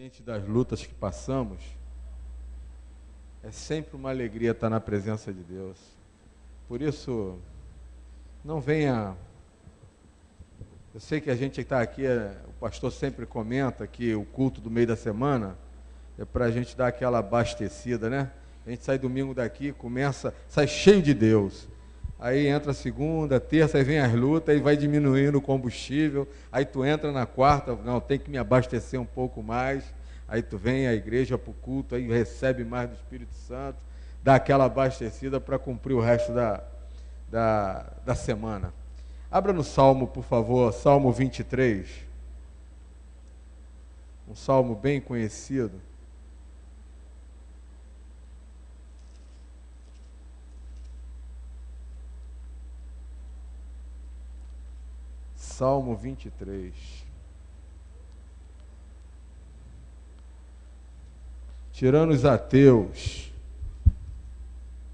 Independente das lutas que passamos, é sempre uma alegria estar na presença de Deus. Por isso, não venha... Eu sei que a gente está aqui, o pastor sempre comenta que o culto do meio da semana é para a gente dar aquela abastecida, né? A gente sai domingo daqui, sai cheio de Deus. Aí entra segunda, terça, aí vem as lutas, aí vai diminuindo o combustível, aí tu entra na quarta, não, tem que me abastecer um pouco mais, aí tu vem à igreja para o culto, aí recebe mais do Espírito Santo, dá aquela abastecida para cumprir o resto da semana. Abra no Salmo, por favor, Salmo 23, um salmo bem conhecido. Salmo 23. Tirando os ateus,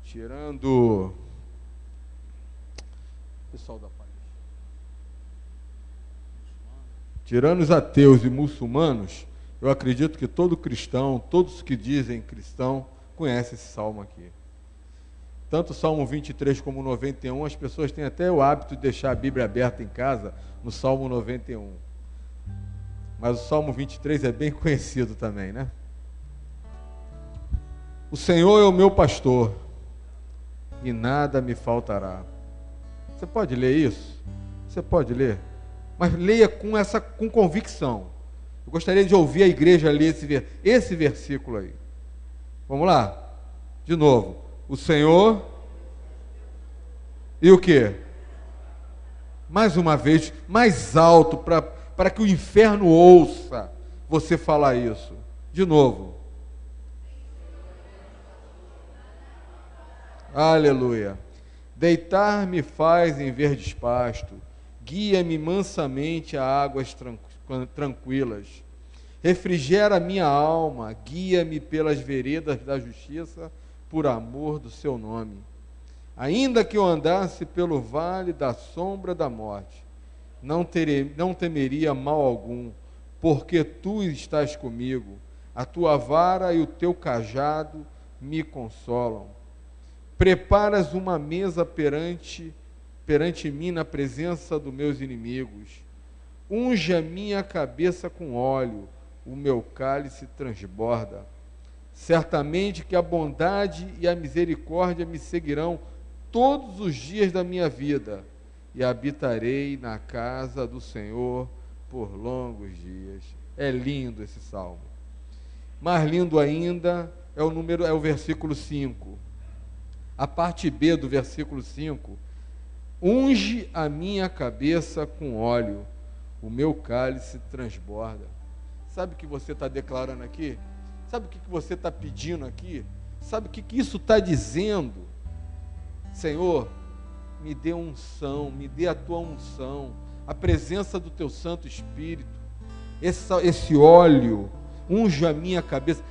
tirando o pessoal da paz, tirando os ateus e muçulmanos, eu acredito que todo cristão, todos que dizem cristão, conhecem esse salmo aqui. Tanto o Salmo 23 como o 91, as pessoas têm até o hábito de deixar a Bíblia aberta em casa, no Salmo 91. Mas o Salmo 23 é bem conhecido também, né? O Senhor é o meu pastor, e nada me faltará. Você pode ler isso? Você pode ler? Mas leia com convicção. Eu gostaria de ouvir a igreja ler esse versículo aí. Vamos lá? De novo. O Senhor e o quê? Mais uma vez, mais alto, para que o inferno ouça você falar isso. De novo. Aleluia. Deitar-me faz em verdes pasto, guia-me mansamente a águas tranquilas. Refrigera minha alma, guia-me pelas veredas da justiça, por amor do seu nome. Ainda que eu andasse pelo vale da sombra da morte, não temeria mal algum, porque tu estás comigo, a tua vara e o teu cajado me consolam. Preparas uma mesa perante mim na presença dos meus inimigos. Unge a minha cabeça com óleo, o meu cálice transborda. Certamente que a bondade e a misericórdia me seguirão todos os dias da minha vida, e habitarei na casa do Senhor por longos dias. É lindo esse salmo. Mais lindo ainda é o versículo 5. A parte B do versículo 5. Unge a minha cabeça com óleo, o meu cálice transborda. Sabe o que você está declarando aqui? Sabe o que você está pedindo aqui? Sabe o que isso está dizendo? Senhor, me dê unção, me dê a tua unção, a presença do teu Santo Espírito, esse óleo, unge a minha cabeça.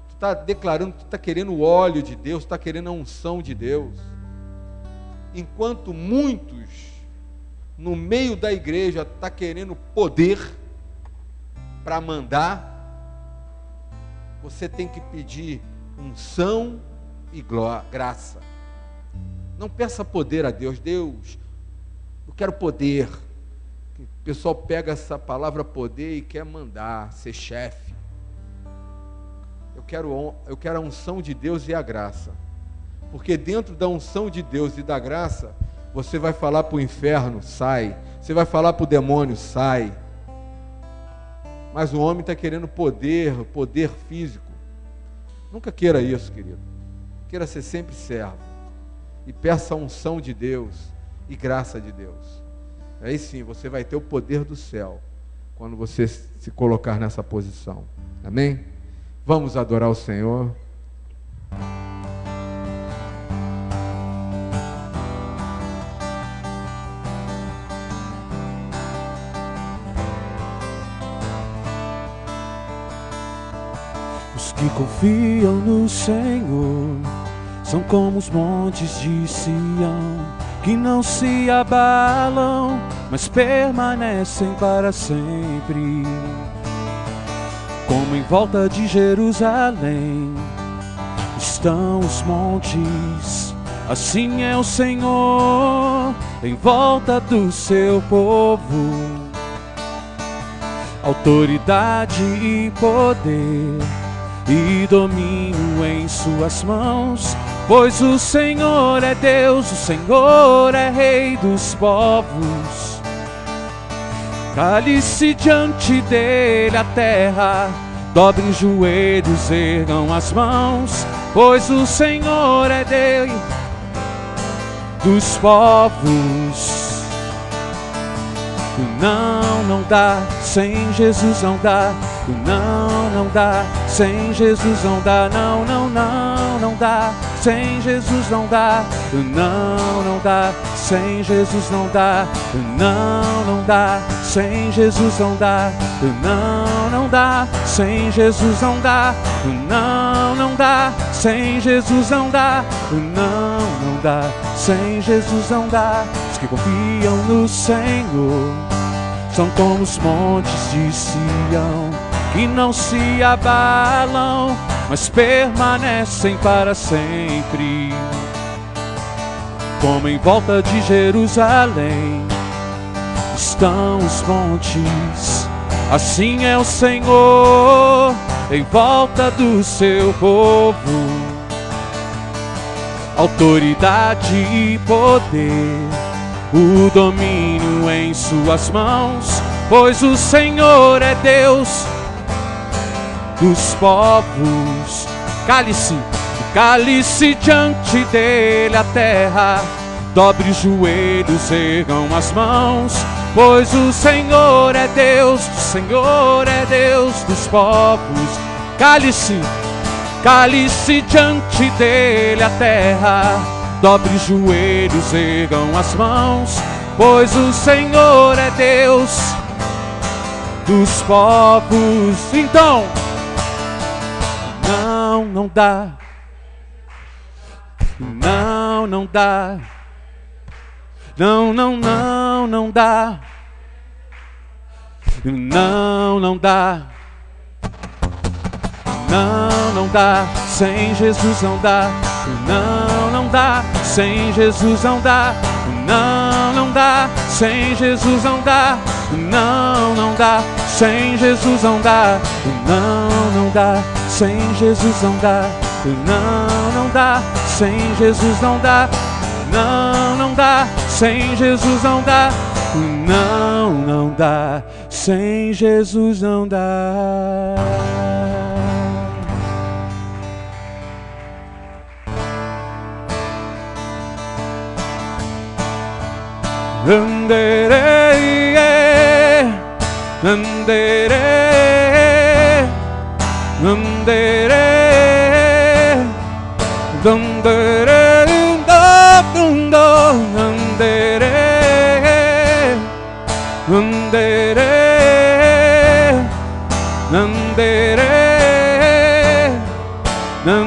Tu está declarando que tu está querendo o óleo de Deus, está querendo a unção de Deus. Enquanto muitos, no meio da igreja, está querendo poder para mandar, você tem que pedir unção e graça. Não peça poder a Deus. Deus, eu quero poder. O pessoal pega essa palavra poder e quer mandar, ser chefe. Eu quero a unção de Deus e a graça. Porque dentro da unção de Deus e da graça, você vai falar para o inferno, sai. Você vai falar para o demônio, sai. Mas o homem está querendo poder físico. Nunca queira isso, querido. Queira ser sempre servo. E peça a unção de Deus e graça de Deus. Aí sim, você vai ter o poder do céu, quando você se colocar nessa posição. Amém? Vamos adorar o Senhor. Os que confiam no Senhor são como os montes de Sião, que não se abalam, mas permanecem para sempre. Como em volta de Jerusalém estão os montes, assim é o Senhor em volta do seu povo. Autoridade e poder e domínio em suas mãos, pois o Senhor é Deus, o Senhor é Rei dos povos. Cale-se diante dele a terra, dobrem os joelhos, ergam as mãos, pois o Senhor é Deus dos povos. Não dá, sem Jesus não dá. Não dá, sem Jesus não dá. Não dá, sem Jesus não dá. Não dá, sem Jesus não dá. Não dá, sem Jesus não dá. Não dá, sem Jesus não dá. Não dá, sem Jesus não dá. Não dá, sem Jesus não dá. Os que confiam no Senhor são como os montes de Sião, que não se abalam, mas permanecem para sempre. Como em volta de Jerusalém estão os montes, assim é o Senhor em volta do seu povo. Autoridade e poder, o domínio em suas mãos, pois o Senhor é Deus dos povos. Cale-se diante dele a terra, dobre os joelhos, ergam as mãos, pois o Senhor é Deus, o Senhor é Deus dos povos. Cale-se diante dele a terra, dobre os joelhos, ergam as mãos, pois o Senhor é Deus dos povos. Então, não dá. Não dá. Não dá. Não dá. Não dá, sem Jesus não dá. Não dá, sem Jesus não dá. Não dá, sem Jesus não dá. Não dá, sem Jesus não dá. Não dá, sem Jesus não dá. Não dá, sem Jesus não dá. Não dá, sem Jesus não dá. Não dá, sem Jesus não dá. Anderei, anderei, anderei, anderei, anderei, anderei,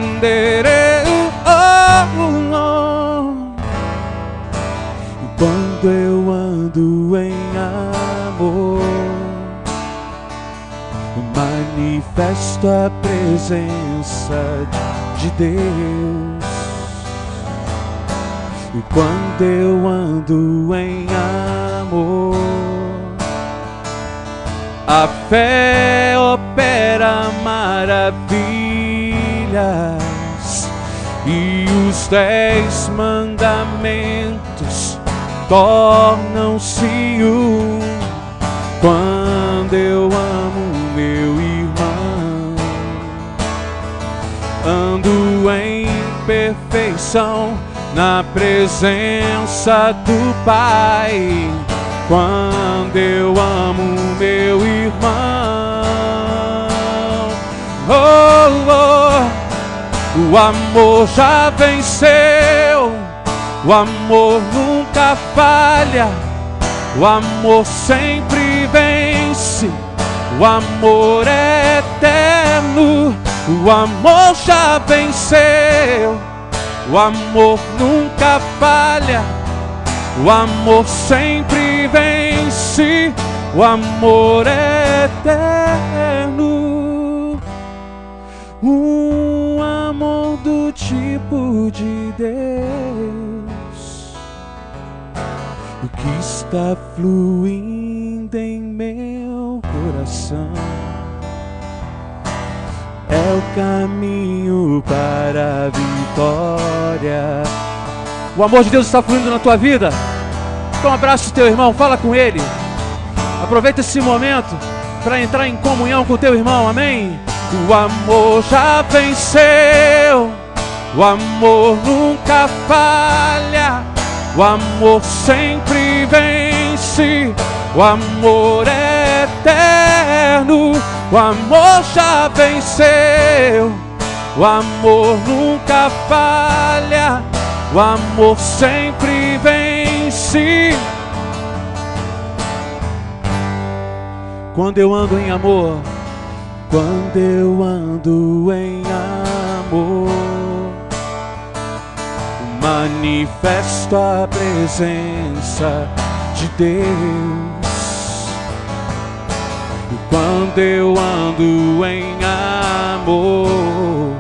anderei, Quando eu ando em amor, manifesto a presença de Deus. E quando eu ando em amor, a fé opera maravilhas, e os 10 mandamentos tornam-se um. Quando eu amo meu irmão, ando em perfeição na presença do Pai. Quando eu amo meu irmão, o amor já venceu. O amor nunca falha, o amor sempre vence, o amor é eterno, o amor já venceu, o amor nunca falha, o amor sempre vence, o amor é eterno. Um amor do tipo de Deus, o que está fluindo em meu coração, é o caminho para a vitória. O amor de Deus está fluindo na tua vida? Então abraça o teu irmão, fala com ele. Aproveita esse momento para entrar em comunhão com o teu irmão, amém? O amor já venceu, o amor nunca falha, o amor sempre vence, o amor é eterno, o amor já venceu, o amor nunca falha, o amor sempre vence. Quando eu ando em amor, quando eu ando em amor, manifesto a presença de Deus. Quando eu ando em amor,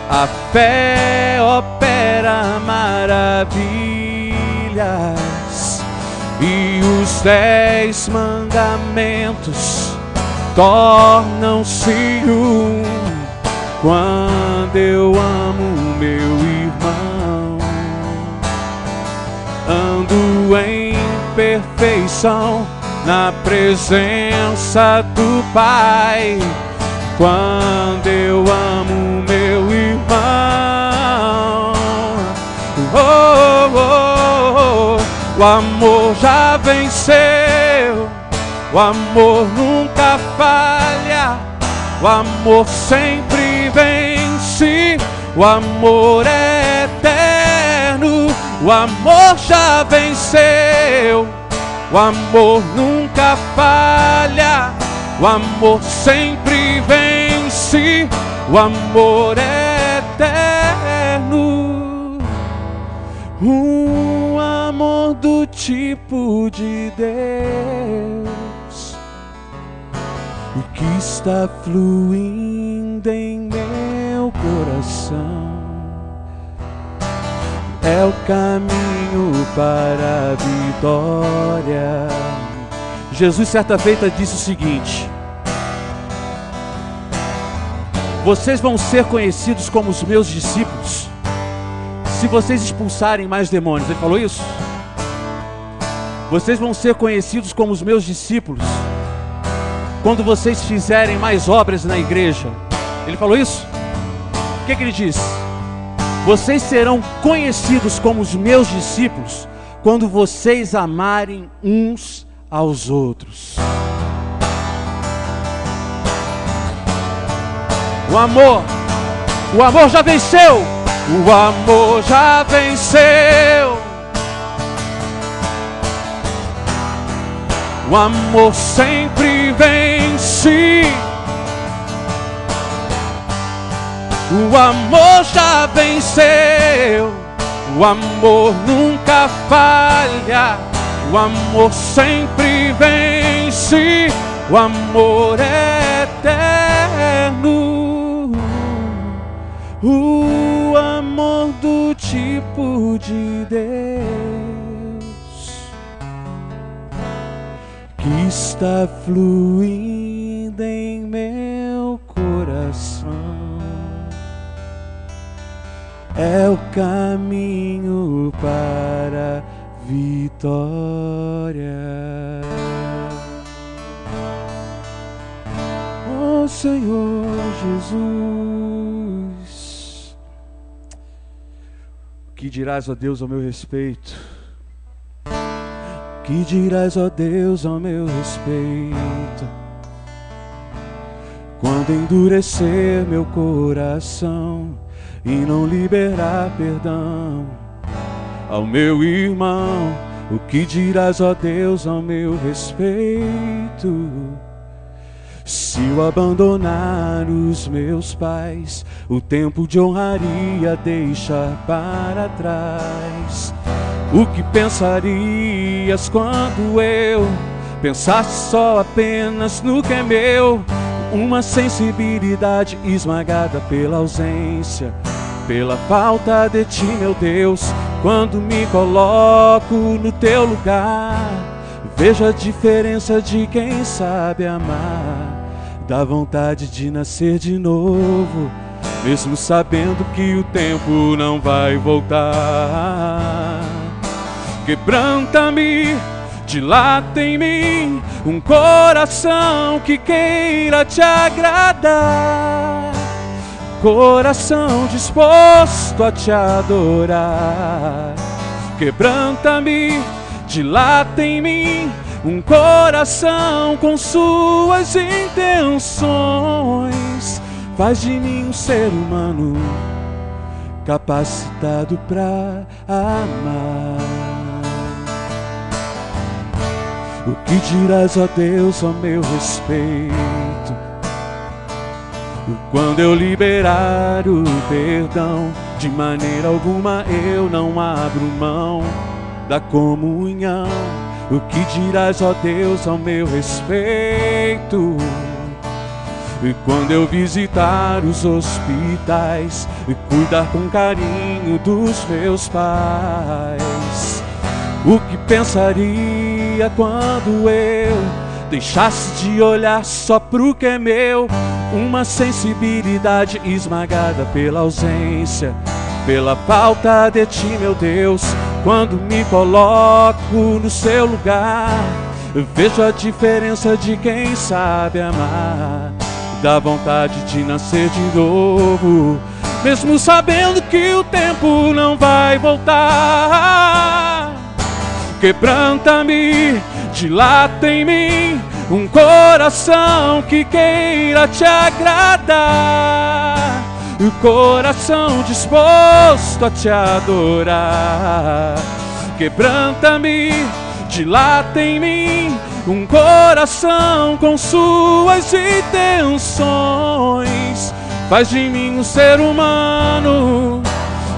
a fé opera maravilhas, e os 10 mandamentos tornam-se um. Quando eu amo meu irmão, ando em perfeição na presença do Pai. Quando eu amo meu irmão, o amor já venceu, o amor nunca falha, o amor sempre vence, o amor é eterno, o amor já venceu, o amor nunca falha, o amor sempre vence, o amor é eterno. Um amor do tipo de Deus, o que está fluindo em meu coração, é o caminho para a vitória. Jesus certa feita disse o seguinte: vocês vão ser conhecidos como os meus discípulos se vocês expulsarem mais demônios. Ele falou isso? Vocês vão ser conhecidos como os meus discípulos quando vocês fizerem mais obras na igreja. Ele falou isso? O que ele disse? Vocês serão conhecidos como os meus discípulos quando vocês amarem uns aos outros. O amor já venceu. O amor já venceu. O amor sempre vence. O amor já venceu. O amor nunca falha. O amor sempre vence. O amor é eterno. O amor do tipo de Deus, que está fluindo em meu coração, é o caminho para a vitória. Oh Senhor Jesus, que dirás, ó Deus, ao meu respeito? Que dirás, ó Deus, ao meu respeito? Quando endurecer meu coração e não liberar perdão ao meu irmão, o que dirás, ó Deus, ao meu respeito? Se eu abandonar os meus pais, o tempo de honraria deixar para trás. O que pensarias quando eu pensasse só apenas no que é meu? O uma sensibilidade esmagada pela ausência, pela falta de ti, meu Deus. Quando me coloco no teu lugar, vejo a diferença de quem sabe amar. Dá vontade de nascer de novo, mesmo sabendo que o tempo não vai voltar. Quebranta-me, dilata em mim um coração que queira te agradar, coração disposto a te adorar. Quebranta-me, dilata em mim um coração com suas intenções. Faz de mim um ser humano capacitado pra amar. O que dirás, ó Deus, ao meu respeito, quando eu liberar o perdão? De maneira alguma eu não abro mão da comunhão. O que dirás, ó Deus, ao meu respeito, e quando eu visitar os hospitais e cuidar com carinho dos meus pais? O que pensaria quando eu deixasse de olhar só pro que é meu? Uma sensibilidade esmagada pela ausência, pela falta de ti, meu Deus. Quando me coloco no seu lugar, eu vejo a diferença de quem sabe amar. Dá vontade de nascer de novo, mesmo sabendo que o tempo não vai voltar. Quebranta-me, dilata em mim um coração que queira te agradar, o coração disposto a te adorar. Quebranta-me, dilata em mim um coração com suas intenções. Faz de mim um ser humano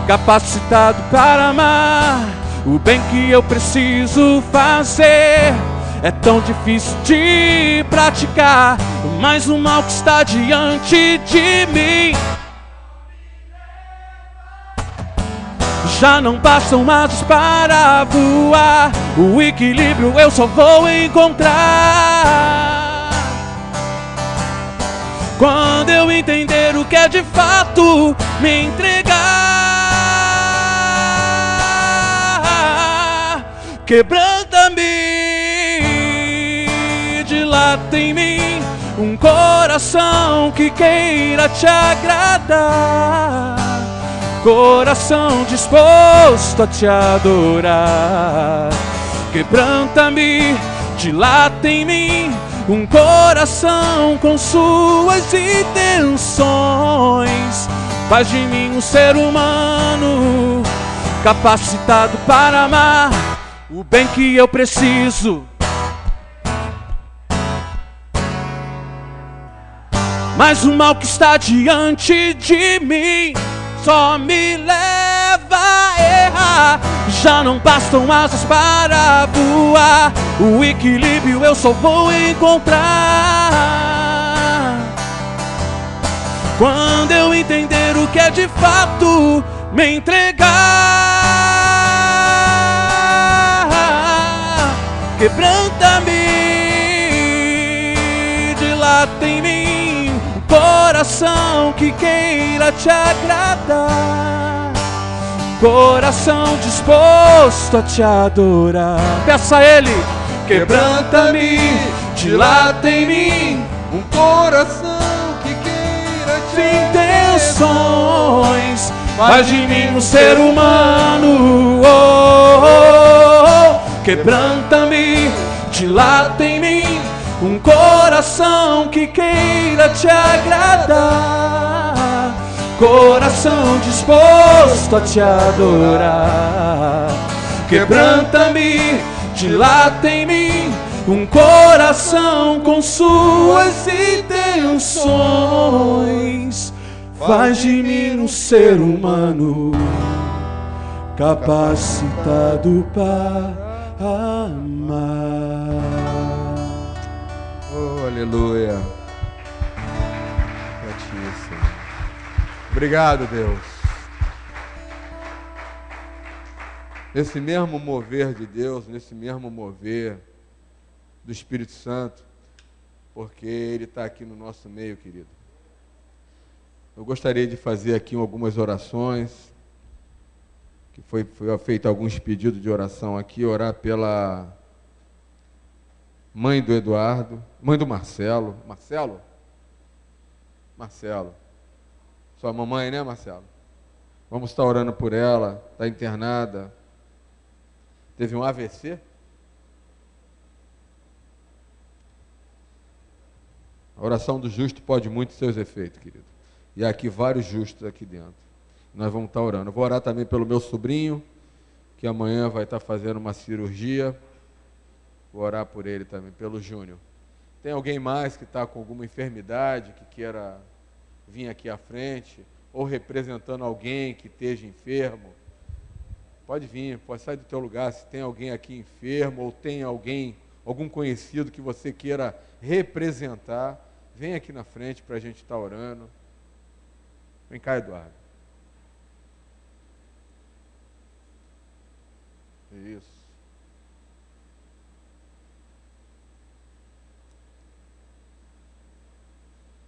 capacitado para amar. O bem que eu preciso fazer é tão difícil de praticar, mas o mal que está diante de mim já não bastam asas para voar. O equilíbrio eu só vou encontrar quando eu entender o que é de fato me entregar. Quebranta-me, dilata em mim um coração que queira te agradar, coração disposto a te adorar. Quebranta-me, dilata em mim um coração com suas intenções. Faz de mim um ser humano capacitado para amar. O bem que eu preciso, mas o mal que está diante de mim só me leva a errar. Já não bastam asas para voar. O equilíbrio eu só vou encontrar quando eu entender o que é de fato me entregar. Quebranta-me, dilata em mim um coração que queira te agradar, coração disposto a te adorar. Peça a Ele. Quebranta-me, dilata em mim Um coração que queira te intenções. Faz de mim um ser humano. Oh, oh, oh. Quebranta-me, dilata em mim um coração que queira te agradar, coração disposto a te adorar. Quebranta-me, dilata em mim um coração com suas intenções. Faz de mim um ser humano capacitado para amar. Oh, aleluia. Santíssimo. Obrigado, Deus. Nesse mesmo mover de Deus, nesse mesmo mover do Espírito Santo, porque Ele está aqui no nosso meio, querido. Eu gostaria de fazer aqui algumas orações, que foi feito alguns pedidos de oração aqui, orar pela mãe do Eduardo, mãe do Marcelo. Marcelo. Sua mamãe, né, Marcelo? Vamos estar orando por ela, está internada. Teve um AVC? A oração do justo pode muito seus efeitos, querido. E há aqui vários justos aqui dentro. Nós vamos estar orando. Eu vou orar também pelo meu sobrinho, que amanhã vai estar fazendo uma cirurgia. Vou orar por ele também, pelo Júnior. Tem alguém mais que está com alguma enfermidade, que queira vir aqui à frente, ou representando alguém que esteja enfermo? Pode vir, pode sair do teu lugar. Se tem alguém aqui enfermo, ou tem algum conhecido que você queira representar, vem aqui na frente para a gente estar orando. Vem cá, Eduardo. Isso.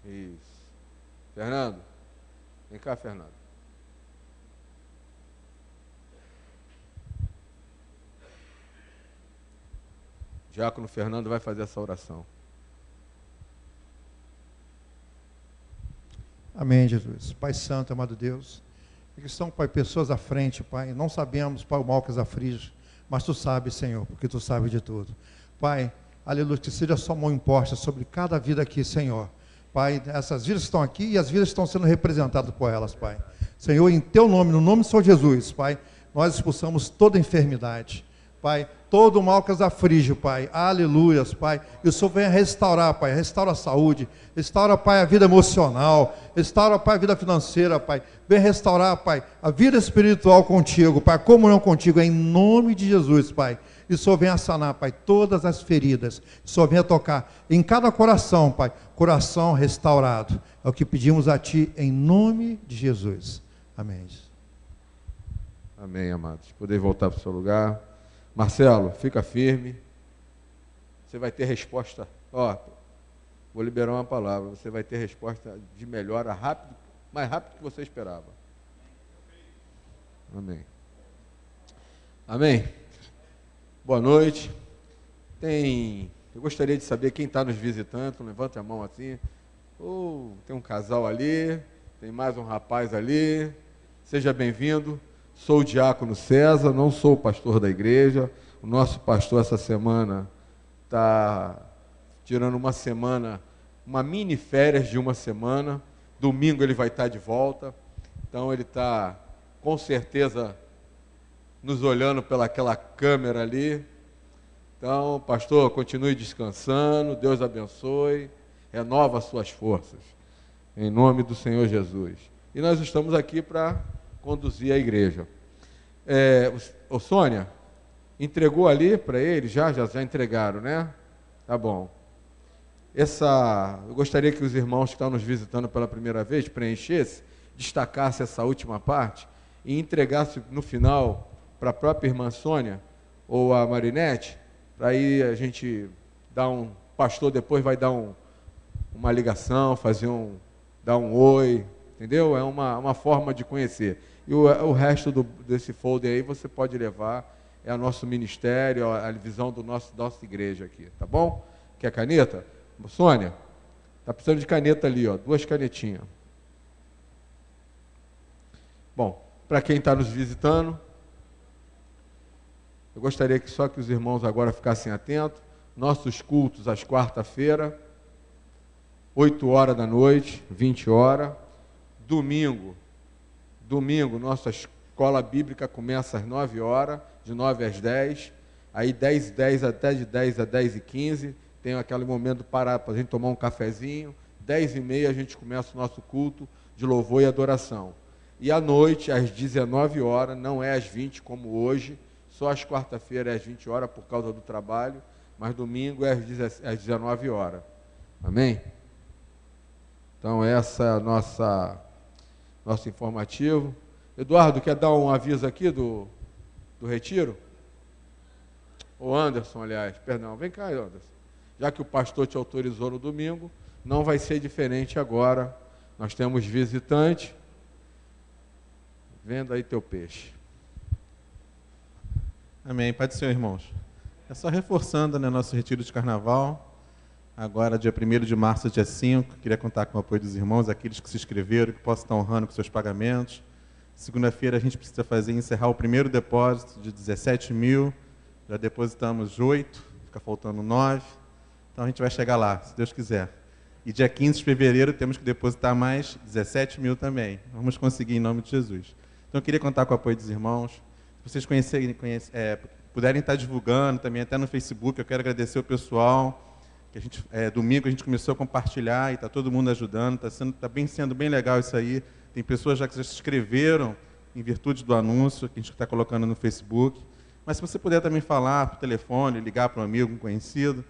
Isso. Fernando, vem cá, Fernando. Diácono Fernando vai fazer essa oração. Amém, Jesus. Pai Santo, amado Deus, aqui estão, Pai, pessoas à frente, Pai. Não sabemos, Pai, o mal que as aflige, mas Tu sabes, Senhor, porque Tu sabes de tudo. Pai, aleluia, que seja a Sua mão imposta sobre cada vida aqui, Senhor. Pai, essas vidas estão aqui e as vidas estão sendo representadas por elas, Pai. Senhor, em Teu nome, no nome do Senhor Jesus, Pai, nós expulsamos toda enfermidade, Pai, todo o mal que as aflige, Pai, aleluias, Pai, e o Senhor venha restaurar, Pai, restaura a saúde, restaura, Pai, a vida emocional, restaura, Pai, a vida financeira, Pai, vem restaurar, Pai, a vida espiritual contigo, Pai, a comunhão contigo, em nome de Jesus, Pai, e o Senhor venha sanar, Pai, todas as feridas, o Senhor venha tocar em cada coração, Pai, coração restaurado, é o que pedimos a Ti, em nome de Jesus, amém. Amém, amados, poder voltar para o seu lugar. Marcelo, fica firme. Você vai ter resposta. Vou liberar uma palavra. Você vai ter resposta de melhora rápido, mais rápido que você esperava. Amém. Amém. Boa noite. Eu gostaria de saber quem está nos visitando. Levanta a mão assim. Tem um casal ali. Tem mais um rapaz ali. Seja bem-vindo. Sou o diácono César, não sou o pastor da igreja. O nosso pastor essa semana está tirando uma semana, uma mini férias de uma semana. Domingo ele vai estar de volta. Então ele está, com certeza, nos olhando pelaquela câmera ali. Então, pastor, continue descansando. Deus abençoe. Renova as suas forças. Em nome do Senhor Jesus. E nós estamos aqui para conduzir a igreja. Sônia, entregou ali para ele? Já entregaram, né? Tá bom. Eu gostaria que os irmãos que estão nos visitando pela primeira vez preenchessem, destacassem essa última parte e entregassem no final para a própria irmã Sônia ou a Marinete, para aí a gente dar pastor depois vai dar uma ligação, dar um oi, entendeu? É uma forma de conhecer. E o resto desse folder aí você pode levar, é o nosso ministério, a visão da nossa igreja aqui, tá bom? Quer caneta? Sônia, tá precisando de caneta ali, 2 canetinhas. Bom, para quem está nos visitando, eu gostaria que os irmãos agora ficassem atentos. Nossos cultos às quarta-feira, 8 horas da noite, 20 horas. Domingo, nossa escola bíblica começa às 9 horas, de 9 às 10, aí 10h10 até de 10 a 10h15, tem aquele momento para a gente tomar um cafezinho, 10h30 a gente começa o nosso culto de louvor e adoração. E à noite, às 19 horas, não é às 20 como hoje, só às quarta-feira é às 20 horas por causa do trabalho, mas domingo é às 19 horas. Amém? Então, essa é a nosso informativo. Eduardo, quer dar um aviso aqui do retiro? O Anderson, aliás, perdão, vem cá, Anderson. Já que o pastor te autorizou no domingo, não vai ser diferente agora. Nós temos visitante. Venda aí teu peixe. Amém. Pai do Senhor, irmãos. É só reforçando, né, nosso retiro de carnaval. Agora, dia 1º de março, dia 5. Queria contar com o apoio dos irmãos, aqueles que se inscreveram, que possam estar honrando com seus pagamentos. Segunda-feira a gente precisa encerrar o primeiro depósito de 17 mil. Já depositamos 8, fica faltando 9. Então a gente vai chegar lá, se Deus quiser. E dia 15 de fevereiro temos que depositar mais 17 mil também. Vamos conseguir em nome de Jesus. Então eu queria contar com o apoio dos irmãos. Se vocês puderem estar divulgando também, até no Facebook, eu quero agradecer o pessoal. Que domingo a gente começou a compartilhar e está todo mundo ajudando. Está sendo bem legal isso aí. Tem pessoas já que já se inscreveram em virtude do anúncio que a gente está colocando no Facebook. Mas se você puder também falar por telefone, ligar para um amigo, um conhecido,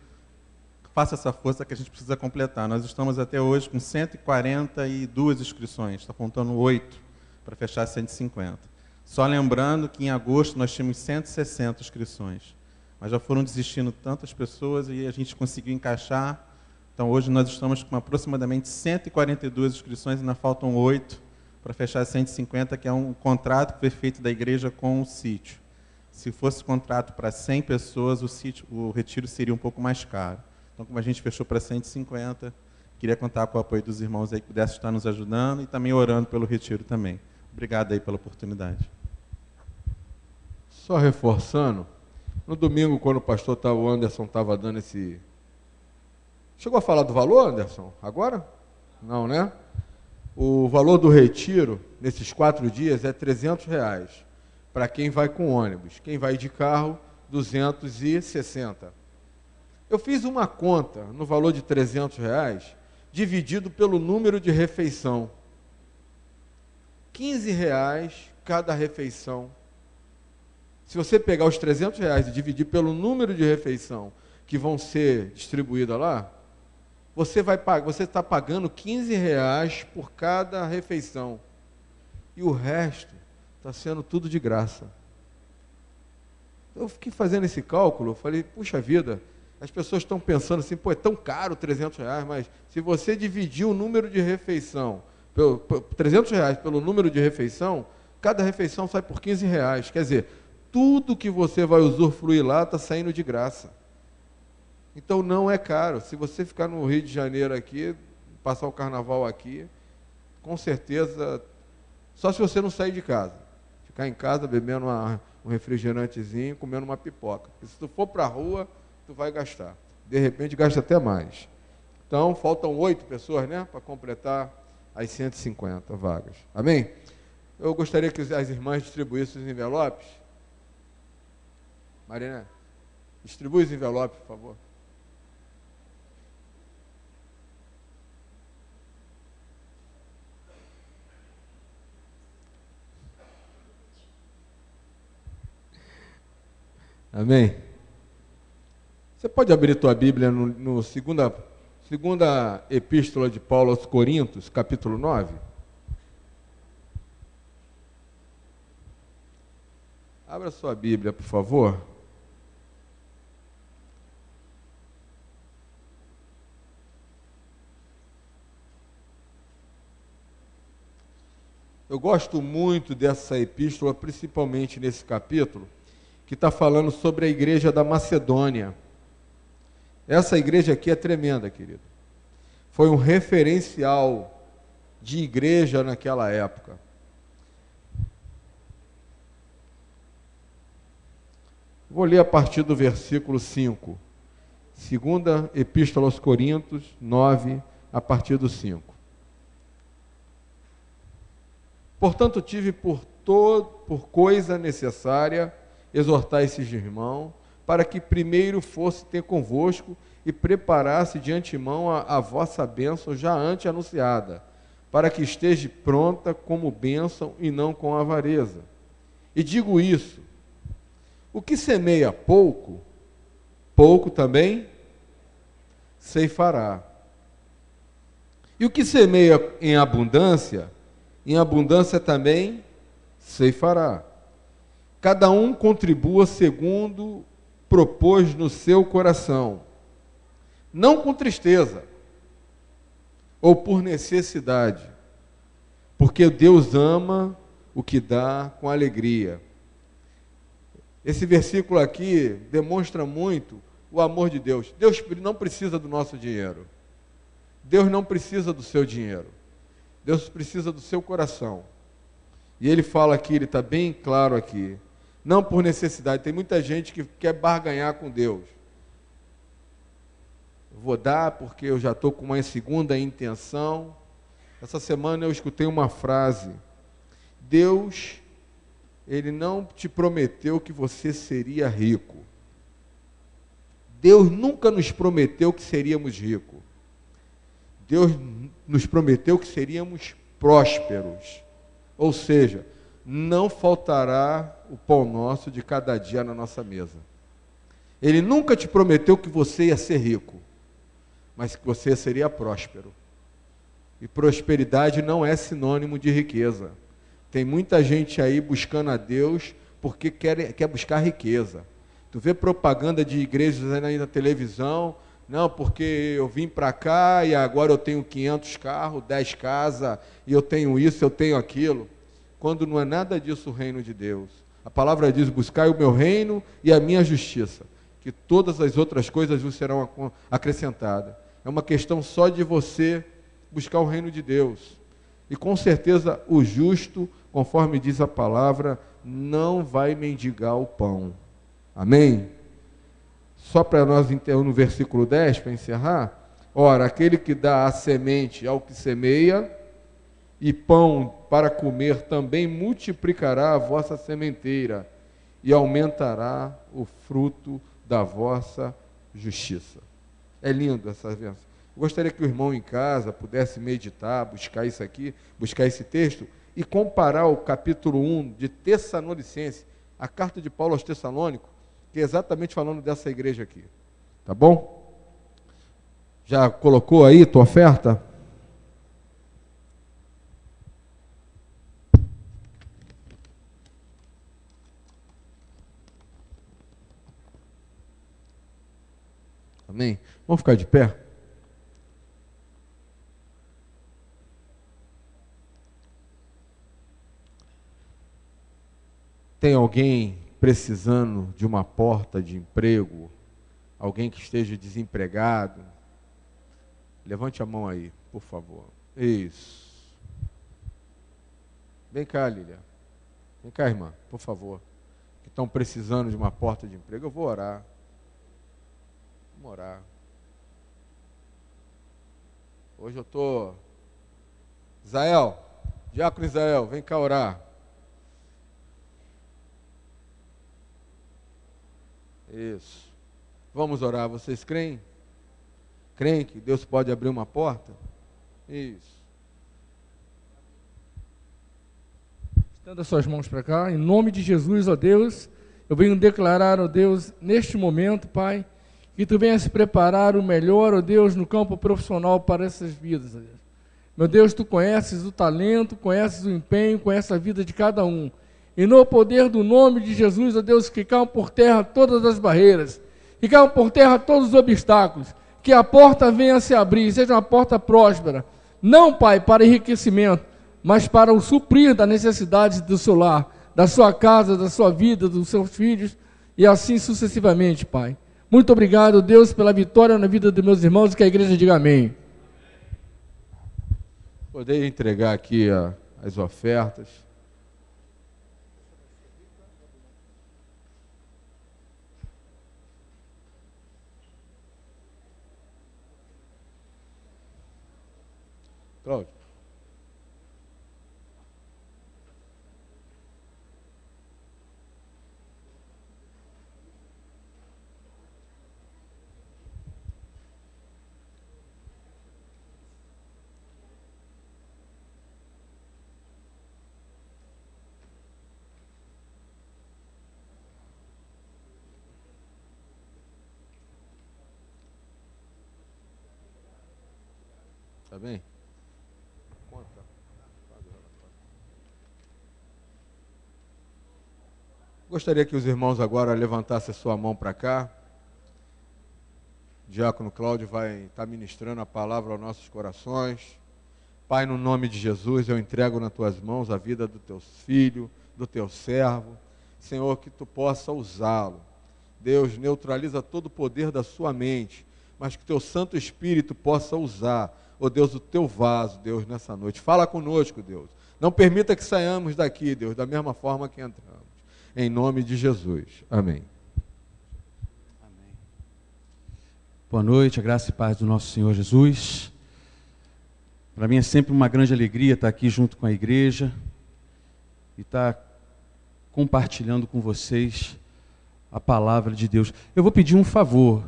faça essa força que a gente precisa completar. Nós estamos até hoje com 142 inscrições, está faltando 8 para fechar 150. Só lembrando que em agosto nós tínhamos 160 inscrições, mas já foram desistindo tantas pessoas e a gente conseguiu encaixar. Então hoje nós estamos com aproximadamente 142 inscrições e ainda faltam 8 para fechar 150, que é um contrato que foi feito da igreja com o sítio. Se fosse contrato para 100 pessoas, o retiro seria um pouco mais caro. Então, como a gente fechou para 150, queria contar com o apoio dos irmãos aí que pudessem estar nos ajudando e também orando pelo retiro também. Obrigado aí pela oportunidade. Só reforçando, no domingo, quando o Anderson estava dando esse... Chegou a falar do valor, Anderson? Agora? Não, né? O valor do retiro, nesses 4 dias, é R$300. Para quem vai com ônibus. Quem vai de carro, 260. Eu fiz uma conta no valor de R$300, dividido pelo número de refeição. R$15 cada refeição. Se você pegar os R$300 e dividir pelo número de refeição que vão ser distribuídas lá, você está pagando R$15 por cada refeição. E o resto está sendo tudo de graça. Eu fiquei fazendo esse cálculo, falei, puxa vida, as pessoas estão pensando assim, pô, é tão caro R$300, mas se você dividir o número de refeição, R$300 pelo número de refeição, cada refeição sai por R$15. Quer dizer, tudo que você vai usufruir lá está saindo de graça. Então não é caro. Se você ficar no Rio de Janeiro aqui, passar o carnaval aqui, com certeza, só se você não sair de casa. Ficar em casa bebendo um refrigerantezinho, comendo uma pipoca. Porque se tu for para a rua, tu vai gastar. De repente gasta até mais. Então faltam 8 pessoas, né, para completar as 150 vagas. Amém? Eu gostaria que as irmãs distribuíssem os envelopes. Marina, distribui os envelopes, por favor. Amém? Você pode abrir tua Bíblia no segunda epístola de Paulo aos Coríntios, capítulo 9? Abra sua Bíblia, por favor. Eu gosto muito dessa epístola, principalmente nesse capítulo, que está falando sobre a igreja da Macedônia. Essa igreja aqui é tremenda, querido. Foi um referencial de igreja naquela época. Vou ler a partir do versículo 5. Segunda Epístola aos Coríntios, 9, a partir do 5. Portanto, tive por coisa necessária exortar esses irmãos, para que primeiro fosse ter convosco e preparasse de antemão a vossa bênção já antes anunciada, para que esteja pronta como bênção e não com avareza. E digo isso, o que semeia pouco, pouco também ceifará. E o que semeia em abundância também ceifará. Cada um contribua segundo propôs no seu coração, não com tristeza ou por necessidade, porque Deus ama o que dá com alegria. Esse versículo aqui demonstra muito o amor de Deus. Deus não precisa do nosso dinheiro. Deus não precisa do seu dinheiro. Deus precisa do seu coração. E ele fala aqui, ele está bem claro aqui, não por necessidade. Tem muita gente que quer barganhar com Deus. Eu vou dar porque eu já estou com uma segunda intenção. Essa semana eu escutei uma frase. Deus, Ele não te prometeu que você seria rico. Deus nunca nos prometeu que seríamos ricos. Deus nos prometeu que seríamos prósperos. Ou seja, não faltará o pão nosso de cada dia na nossa mesa. Ele nunca te prometeu que você ia ser rico, mas que você seria próspero. E prosperidade não é sinônimo de riqueza. Tem muita gente aí buscando a Deus porque quer buscar riqueza. Tu vê propaganda de igrejas aí na televisão, não, porque eu vim para cá e agora eu tenho 500 carros, 10 casas, e eu tenho isso, eu tenho aquilo. Quando não é nada disso o reino de Deus. A palavra diz, buscai o meu reino e a minha justiça, que todas as outras coisas vos serão acrescentadas. É uma questão só de você buscar o reino de Deus. E com certeza o justo, conforme diz a palavra, não vai mendigar o pão. Amém? Só para nós enterrarmos no versículo 10, para encerrar. Ora, aquele que dá a semente ao que semeia, e pão para comer também multiplicará a vossa sementeira, e aumentará o fruto da vossa justiça. É lindo essa versão. Eu gostaria que o irmão em casa pudesse meditar, buscar isso aqui, buscar esse texto, e comparar o capítulo 1 de Tessalonicenses, a carta de Paulo aos Tessalônicos, que é exatamente falando dessa igreja aqui. Tá bom? Já colocou aí tua oferta? Amém? Vamos ficar de pé? Tem alguém precisando de uma porta de emprego? Alguém que esteja desempregado? Levante a mão aí, por favor. Isso. Vem cá, Lília. Vem cá, irmã, por favor. Que estão precisando de uma porta de emprego. Eu vou orar. Vamos orar. Hoje eu estou... Israel, diácono Israel, vem cá orar. Isso. Vamos orar. Vocês creem? Creem que Deus pode abrir uma porta? Isso. Estenda as suas mãos para cá. Em nome de Jesus, ó Deus, eu venho declarar, ó Deus, neste momento, Pai, que Tu venhas preparar o melhor, ó Deus, no campo profissional para essas vidas, ó Deus. Meu Deus, Tu conheces o talento, conheces o empenho, conheces a vida de cada um. E no poder do nome de Jesus, ó Deus, que caiam por terra todas as barreiras, que caiam por terra todos os obstáculos, que a porta venha a se abrir, seja uma porta próspera, não, Pai, para enriquecimento, mas para o suprir da necessidade do seu lar, da sua casa, da sua vida, dos seus filhos, e assim sucessivamente, Pai. Muito obrigado, Deus, pela vitória na vida dos meus irmãos, e que a igreja diga amém. Poder entregar aqui as ofertas. Cláudio. Tá bem? Gostaria que os irmãos agora levantassem a sua mão para cá. O diácono Cláudio vai estar ministrando a palavra aos nossos corações. Pai, no nome de Jesus, eu entrego nas tuas mãos a vida do teu filho, do teu servo. Senhor, que tu possa usá-lo. Deus, neutraliza todo o poder da sua mente, mas que teu Santo Espírito possa usar, ó Deus, o teu vaso, Deus, nessa noite. Fala conosco, Deus. Não permita que saiamos daqui, Deus, da mesma forma que entramos. Em nome de Jesus. Amém. Amém. Boa noite, a graça e paz do nosso Senhor Jesus. Para mim é sempre uma grande alegria estar aqui junto com a igreja e estar compartilhando com vocês a palavra de Deus. Eu vou pedir um favor.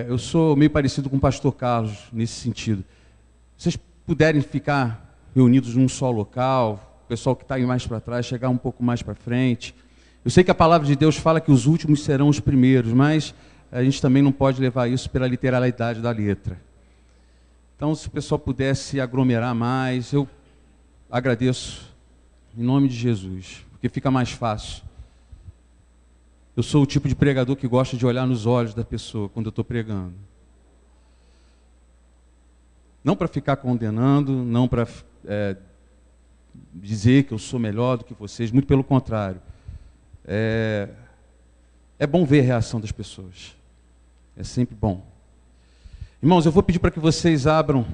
Eu sou meio parecido com o pastor Carlos nesse sentido. Se vocês puderem ficar reunidos num só local, o pessoal que está aí mais para trás, chegar um pouco mais para frente. Eu sei que a palavra de Deus fala que os últimos serão os primeiros, mas a gente também não pode levar isso pela literalidade da letra. Então, se o pessoal pudesse aglomerar mais, eu agradeço em nome de Jesus, porque fica mais fácil. Eu sou o tipo de pregador que gosta de olhar nos olhos da pessoa quando eu estou pregando. Não para ficar condenando, não para dizer que eu sou melhor do que vocês, muito pelo contrário. É bom ver a reação das pessoas. É sempre bom. Irmãos, eu vou pedir para que vocês abram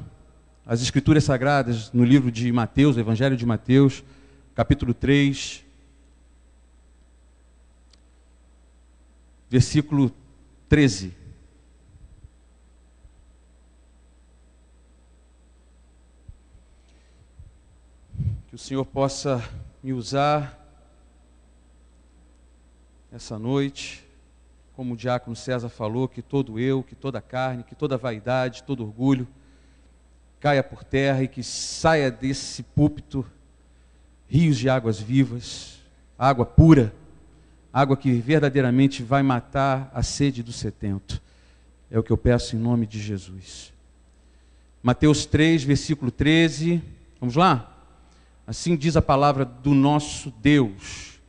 as Escrituras Sagradas no livro de Mateus, o Evangelho de Mateus, capítulo 3, versículo 13. Que o Senhor possa me usar essa noite, como o diácono César falou, que todo eu, que toda carne, que toda vaidade, todo orgulho caia por terra e que saia desse púlpito rios de águas vivas, água pura, água que verdadeiramente vai matar a sede do sedento. É o que eu peço em nome de Jesus. Mateus 3, versículo 13. Vamos lá? Assim diz a palavra do nosso Deus.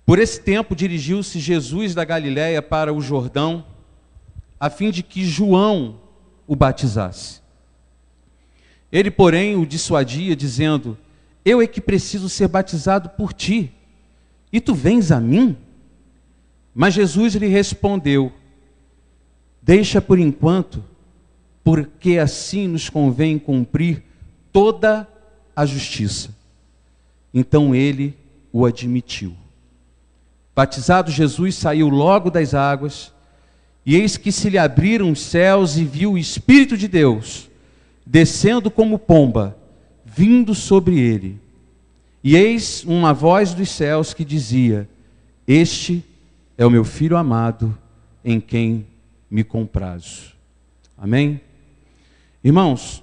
Por esse tempo dirigiu-se Jesus da Galiléia para o Jordão, a fim de que João o batizasse. Ele, porém, o dissuadia, dizendo: eu é que preciso ser batizado por ti, e tu vens a mim? Mas Jesus lhe respondeu: deixa por enquanto, porque assim nos convém cumprir toda a justiça. Então ele o admitiu. Batizado Jesus saiu logo das águas, e eis que se lhe abriram os céus e viu o Espírito de Deus, descendo como pomba, vindo sobre ele. E eis uma voz dos céus que dizia: este é o meu Filho amado, em quem me comprazo. Amém? Irmãos,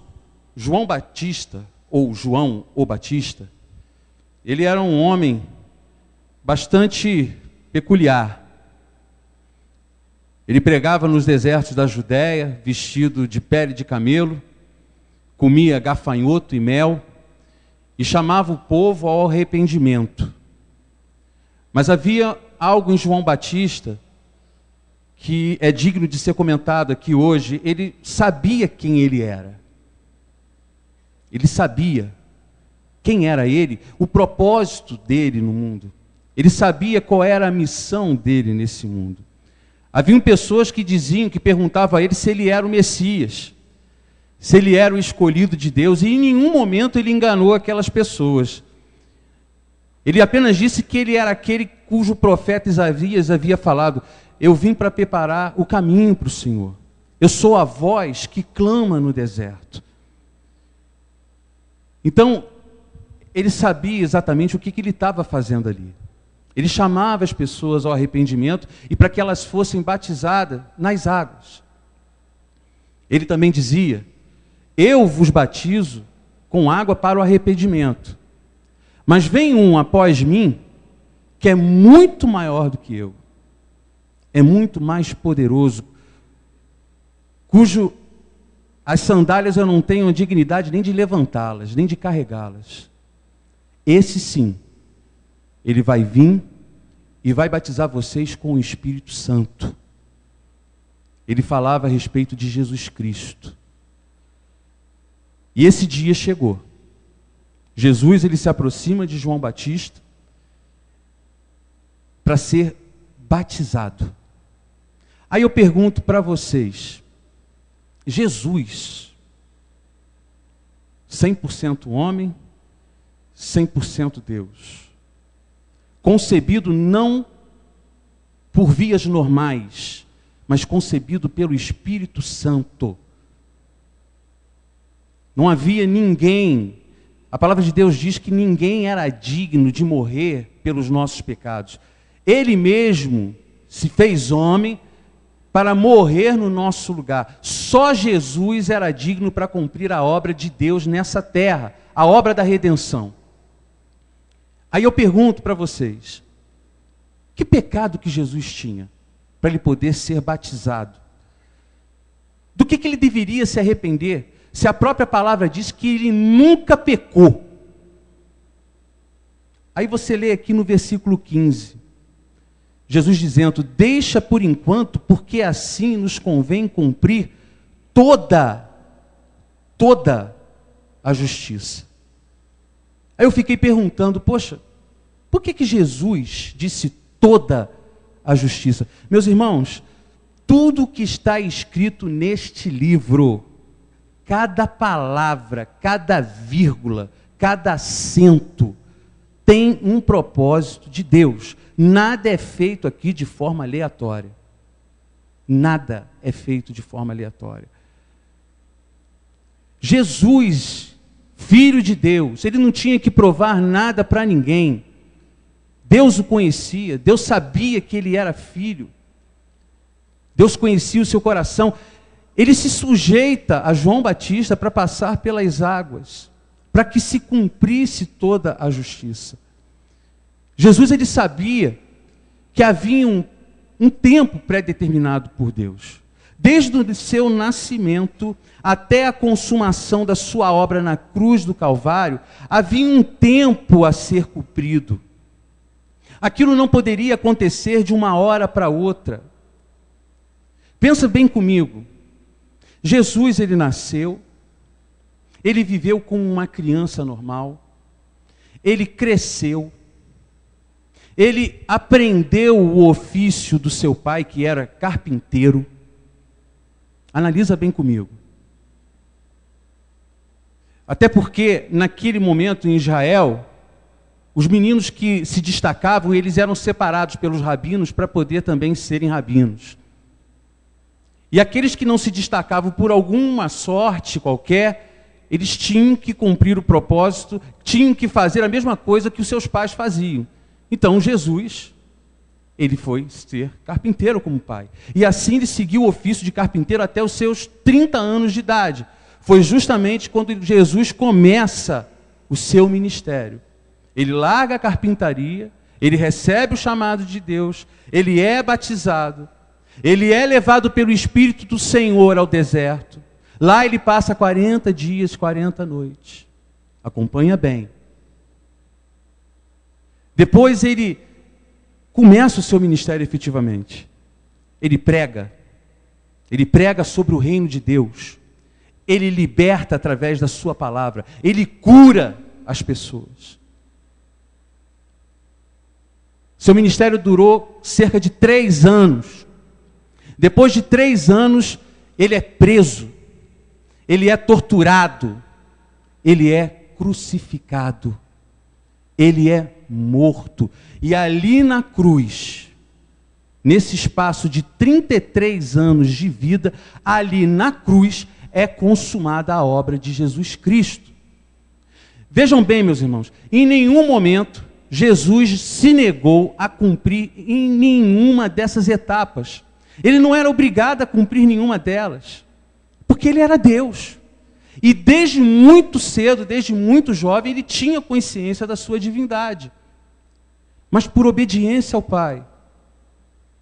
João Batista, ou João o Batista, ele era um homem bastante peculiar. Ele pregava nos desertos da Judéia, vestido de pele de camelo, comia gafanhoto e mel, e chamava o povo ao arrependimento. Mas havia algo em João Batista que é digno de ser comentado aqui hoje. Ele sabia quem ele era. Ele sabia quem era ele, o propósito dele no mundo. Ele sabia qual era a missão dele nesse mundo. Haviam pessoas que diziam, que perguntavam a ele se ele era o Messias, se ele era o escolhido de Deus, e em nenhum momento ele enganou aquelas pessoas. Ele apenas disse que ele era aquele cujo profeta Isaías havia falado: eu vim para preparar o caminho para o Senhor. Eu sou a voz que clama no deserto. Então, ele sabia exatamente o que ele estava fazendo ali. Ele chamava as pessoas ao arrependimento e para que elas fossem batizadas nas águas. Ele também dizia: eu vos batizo com água para o arrependimento, mas vem um após mim que é muito maior do que eu, é muito mais poderoso, cujo as sandálias eu não tenho a dignidade nem de levantá-las, nem de carregá-las. Esse sim, ele vai vir e vai batizar vocês com o Espírito Santo. Ele falava a respeito de Jesus Cristo. E esse dia chegou. Jesus, ele se aproxima de João Batista para ser batizado. Aí eu pergunto para vocês, Jesus, 100% homem, 100% Deus, concebido não por vias normais, mas concebido pelo Espírito Santo. Não havia ninguém, a palavra de Deus diz que ninguém era digno de morrer pelos nossos pecados. Ele mesmo se fez homem para morrer no nosso lugar. Só Jesus era digno para cumprir a obra de Deus nessa terra, a obra da redenção. Aí eu pergunto para vocês, que pecado que Jesus tinha para ele poder ser batizado? Do que ele deveria se arrepender, se a própria palavra diz que ele nunca pecou? Aí você lê aqui no versículo 15, Jesus dizendo, deixa por enquanto, porque assim nos convém cumprir toda a justiça. Aí eu fiquei perguntando, poxa, por que Jesus disse toda a justiça? Meus irmãos, tudo que está escrito neste livro, cada palavra, cada vírgula, cada acento, tem um propósito de Deus. Nada é feito aqui de forma aleatória. Nada é feito de forma aleatória. Jesus, Filho de Deus, ele não tinha que provar nada para ninguém. Deus o conhecia, Deus sabia que ele era filho. Deus conhecia o seu coração. Ele se sujeita a João Batista para passar pelas águas, para que se cumprisse toda a justiça. Jesus, ele sabia que havia um tempo pré-determinado por Deus. Desde o seu nascimento até a consumação da sua obra na cruz do Calvário, havia um tempo a ser cumprido. Aquilo não poderia acontecer de uma hora para outra. Pensa bem comigo. Jesus, ele nasceu, ele viveu como uma criança normal, ele cresceu, ele aprendeu o ofício do seu pai, que era carpinteiro. Analisa bem comigo. Até porque, naquele momento em Israel, os meninos que se destacavam, eles eram separados pelos rabinos para poder também serem rabinos. E aqueles que não se destacavam por alguma sorte qualquer, eles tinham que cumprir o propósito, tinham que fazer a mesma coisa que os seus pais faziam. Então Jesus, ele foi ser carpinteiro como pai. E assim ele seguiu o ofício de carpinteiro até os seus 30 anos de idade. Foi justamente quando Jesus começa o seu ministério. Ele larga a carpintaria, ele recebe o chamado de Deus, ele é batizado, ele é levado pelo Espírito do Senhor ao deserto. Lá ele passa 40 dias, 40 noites. Acompanha bem. Depois ele começa o seu ministério efetivamente. Ele prega sobre o reino de Deus. Ele liberta através da sua palavra. Ele cura as pessoas. Seu ministério durou cerca de 3 anos. Depois de 3 anos, ele é preso. Ele é torturado. Ele é crucificado. Ele é morto. E ali na cruz, nesse espaço de 33 anos de vida, ali na cruz é consumada a obra de Jesus Cristo. Vejam bem, meus irmãos, em nenhum momento Jesus se negou a cumprir em nenhuma dessas etapas. Ele não era obrigado a cumprir nenhuma delas, porque ele era Deus. E desde muito cedo, desde muito jovem, ele tinha consciência da sua divindade. Mas por obediência ao Pai,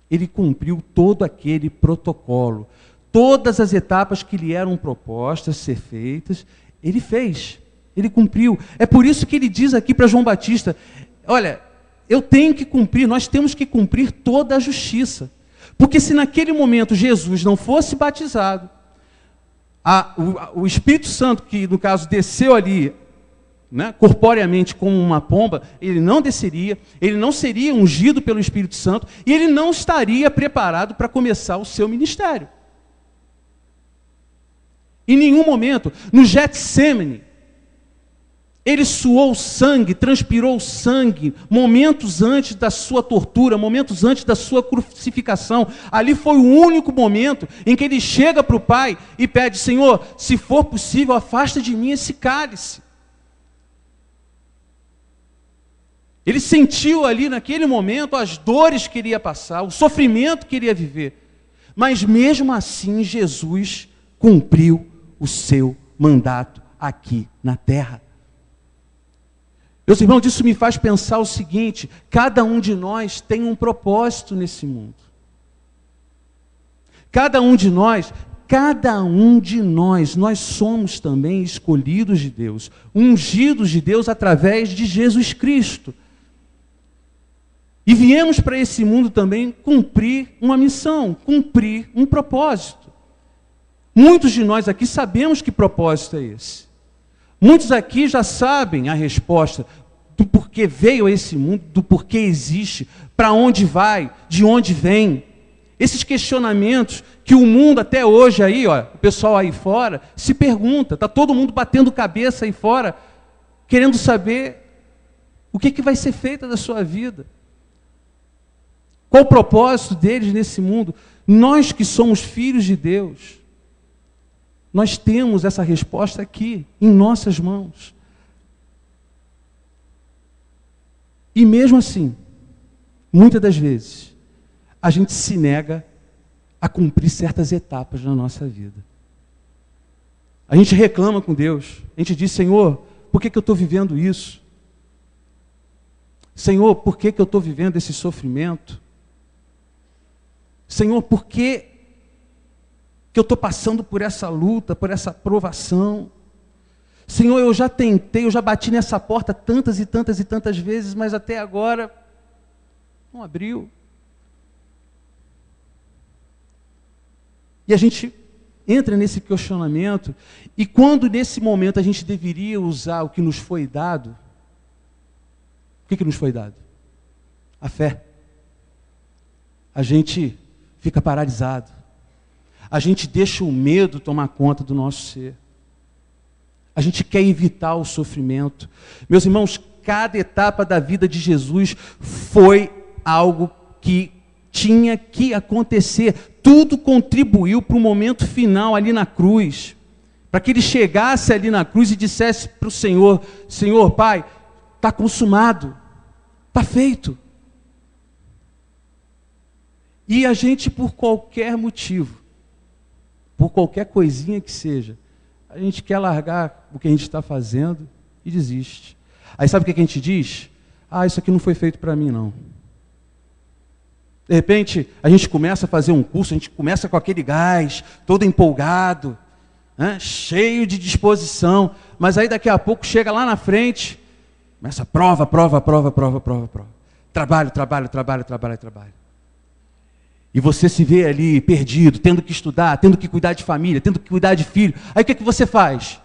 ele cumpriu todo aquele protocolo. Todas as etapas que lhe eram propostas ser feitas, ele fez, ele cumpriu. É por isso que ele diz aqui para João Batista, olha, eu tenho que cumprir, nós temos que cumprir toda a justiça. Porque se naquele momento Jesus não fosse batizado, o Espírito Santo, que no caso desceu ali, né, corporeamente como uma pomba, ele não desceria, ele não seria ungido pelo Espírito Santo, e ele não estaria preparado para começar o seu ministério. Em nenhum momento, no Getsêmani, ele suou sangue, transpirou sangue, momentos antes da sua tortura, momentos antes da sua crucificação. Ali foi o único momento em que ele chega para o Pai e pede: Senhor, se for possível, afasta de mim esse cálice. Ele sentiu ali naquele momento as dores que iria passar, o sofrimento que iria viver. Mas mesmo assim, Jesus cumpriu o seu mandato aqui na terra. Meus irmãos, isso me faz pensar o seguinte: cada um de nós tem um propósito nesse mundo. Cada um de nós, nós somos também escolhidos de Deus, ungidos de Deus através de Jesus Cristo. E viemos para esse mundo também cumprir uma missão, cumprir um propósito. Muitos de nós aqui sabemos que propósito é esse. Muitos aqui já sabem a resposta do porquê veio a esse mundo, do porquê existe, para onde vai, de onde vem. Esses questionamentos que o mundo até hoje aí, ó, o pessoal aí fora, se pergunta, está todo mundo batendo cabeça aí fora, querendo saber o que vai ser feito da sua vida. Qual o propósito deles nesse mundo? Nós que somos filhos de Deus, nós temos essa resposta aqui, em nossas mãos. E mesmo assim, muitas das vezes, a gente se nega a cumprir certas etapas na nossa vida. A gente reclama com Deus, a gente diz: Senhor, por que eu estou vivendo isso? Senhor, por que eu estou vivendo esse sofrimento? Senhor, por que eu estou passando por essa luta, por essa provação? Senhor, eu já tentei, eu já bati nessa porta tantas e tantas e tantas vezes, mas até agora não abriu. E a gente entra nesse questionamento, e quando nesse momento a gente deveria usar o que nos foi dado, o que nos foi dado? A fé. A gente fica paralisado. A gente deixa o medo tomar conta do nosso ser. A gente quer evitar o sofrimento. Meus irmãos, cada etapa da vida de Jesus foi algo que tinha que acontecer. Tudo contribuiu para o momento final ali na cruz. Para que ele chegasse ali na cruz e dissesse para o Senhor: Senhor, Pai, está consumado, está feito. E a gente, por qualquer motivo, por qualquer coisinha que seja, a gente quer largar o que a gente está fazendo e desiste. Aí sabe o que a gente diz? Isso aqui não foi feito para mim, não. De repente, a gente começa a fazer um curso, a gente começa com aquele gás, todo empolgado, né, cheio de disposição, mas aí daqui a pouco chega lá na frente, começa prova. Trabalho. E você se vê ali perdido, tendo que estudar, tendo que cuidar de família, tendo que cuidar de filho. Aí o que você faz?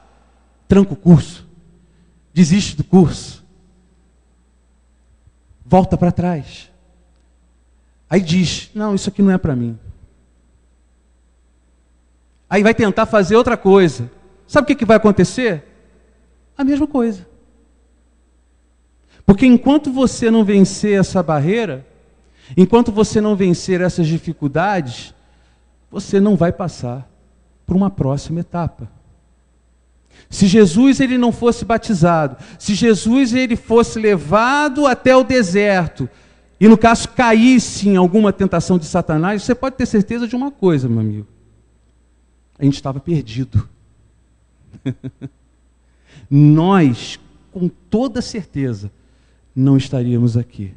Tranca o curso, desiste do curso, volta para trás. Aí diz: não, isso aqui não é para mim. Aí vai tentar fazer outra coisa. Sabe o que vai acontecer? A mesma coisa. Porque enquanto você não vencer essa barreira, enquanto você não vencer essas dificuldades, você não vai passar por uma próxima etapa. Se Jesus ele não fosse batizado, se Jesus ele fosse levado até o deserto, e no caso caísse em alguma tentação de Satanás, você pode ter certeza de uma coisa, meu amigo: a gente estava perdido. Nós, com toda certeza, não estaríamos aqui.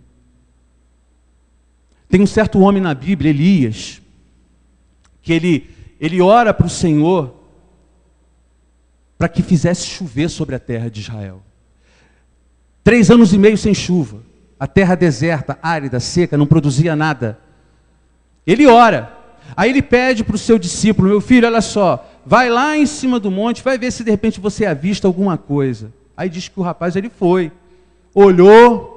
Tem um certo homem na Bíblia, Elias, que ele ora para o Senhor para que fizesse chover sobre a terra de Israel. 3 anos e meio sem chuva. a terra deserta, árida, seca, não produzia nada. Ele ora. Aí ele pede para o seu discípulo: meu filho, olha só, vai lá em cima do monte, vai ver se de repente você avista alguma coisa. Aí diz que o rapaz, ele foi, olhou,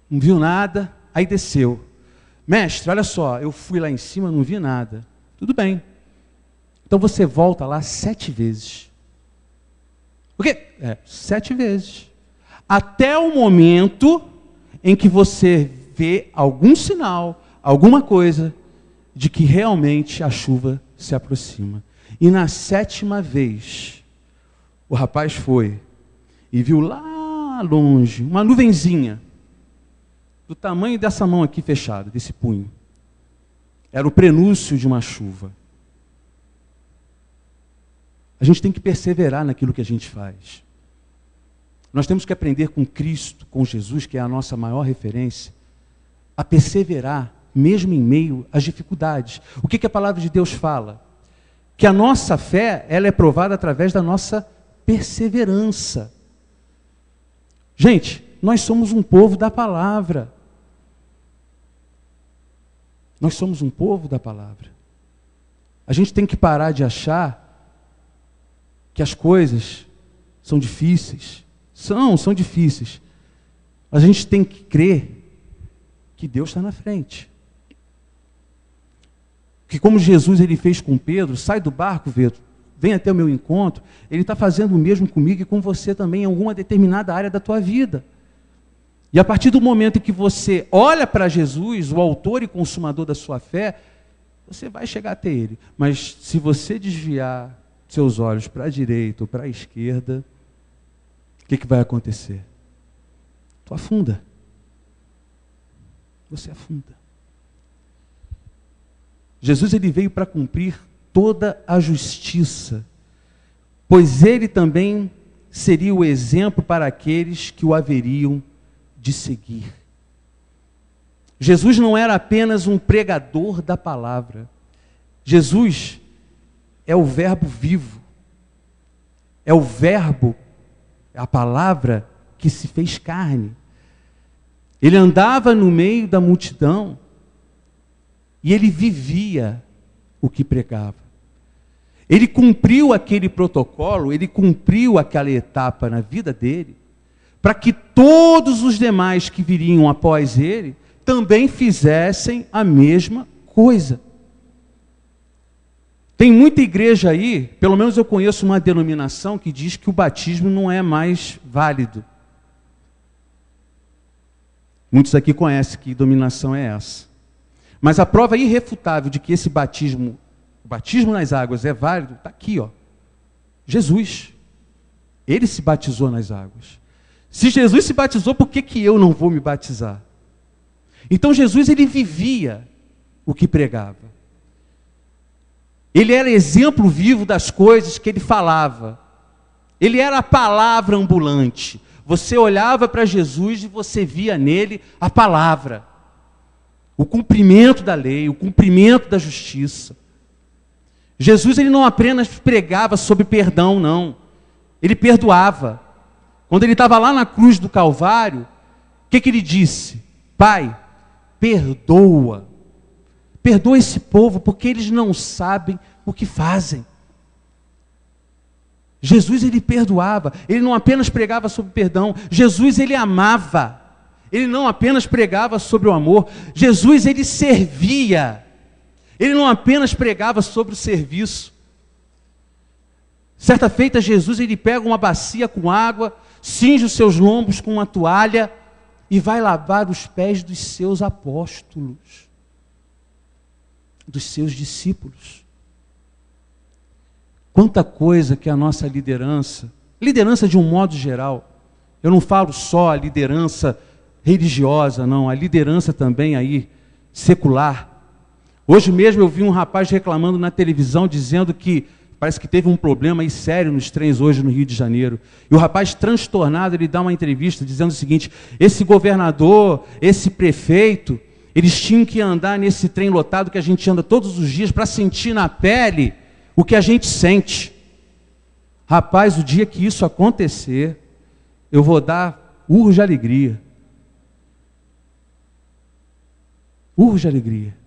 não viu nada, aí desceu. Mestre, olha só, eu fui lá em cima, não vi nada. Tudo bem. Então você volta lá 7 vezes. O quê? 7 vezes. Até o momento em que você vê algum sinal, alguma coisa, de que realmente a chuva se aproxima. E na 7ª vez, o rapaz foi e viu lá longe uma nuvenzinha, do tamanho dessa mão aqui fechada, desse punho. Era o prenúncio de uma chuva. A gente tem que perseverar naquilo que a gente faz. Nós temos que aprender com Cristo, com Jesus, que é a nossa maior referência, a perseverar, mesmo em meio às dificuldades. O que a palavra de Deus fala? Que a nossa fé, ela é provada através da nossa perseverança. Gente, nós somos um povo da palavra. Nós somos um povo da palavra. A gente tem que parar de achar que as coisas são difíceis. São difíceis. Mas a gente tem que crer que Deus está na frente. Que como Jesus ele fez com Pedro, sai do barco, Pedro, vem até o meu encontro, ele está fazendo o mesmo comigo e com você também em alguma determinada área da tua vida. E a partir do momento em que você olha para Jesus, o autor e consumador da sua fé, você vai chegar até ele. Mas se você desviar seus olhos para a direita ou para a esquerda, o que vai acontecer? Tu afunda. Você afunda. Jesus ele veio para cumprir toda a justiça, pois ele também seria o exemplo para aqueles que o haveriam de seguir. Jesus não era apenas um pregador da palavra. Jesus é o verbo vivo. É o verbo, a palavra que se fez carne. Ele andava no meio da multidão e ele vivia o que pregava. Ele cumpriu aquele protocolo, ele cumpriu aquela etapa na vida dele, para que todos os demais que viriam após ele também fizessem a mesma coisa. Tem muita igreja aí, pelo menos eu conheço uma denominação que diz que o batismo não é mais válido. Muitos aqui conhecem que denominação é essa. Mas a prova irrefutável de que esse batismo, o batismo nas águas é válido, está aqui, ó. Jesus. Ele se batizou nas águas. Se Jesus se batizou, por que eu não vou me batizar? Então Jesus, ele vivia o que pregava. Ele era exemplo vivo das coisas que ele falava. Ele era a palavra ambulante. Você olhava para Jesus e você via nele a palavra. O cumprimento da lei, o cumprimento da justiça. Jesus, ele não apenas pregava sobre perdão, não. Ele perdoava. Quando ele estava lá na cruz do Calvário, o que ele disse? Pai, perdoa. Perdoa esse povo, porque eles não sabem o que fazem. Jesus, ele perdoava. Ele não apenas pregava sobre perdão. Jesus, ele amava. Ele não apenas pregava sobre o amor. Jesus, ele servia. Ele não apenas pregava sobre o serviço. Certa feita, Jesus, ele pega uma bacia com água, cinge os seus lombos com uma toalha e vai lavar os pés dos seus apóstolos, dos seus discípulos. Quanta coisa que a nossa liderança de um modo geral, eu não falo só a liderança religiosa, não, a liderança também aí secular. Hoje mesmo eu vi um rapaz reclamando na televisão, dizendo que parece que teve um problema aí sério nos trens hoje no Rio de Janeiro. E o rapaz transtornado, ele dá uma entrevista dizendo o seguinte: esse governador, esse prefeito, eles tinham que andar nesse trem lotado que a gente anda todos os dias para sentir na pele o que a gente sente. Rapaz, o dia que isso acontecer, eu vou dar urros de alegria. Urge alegria.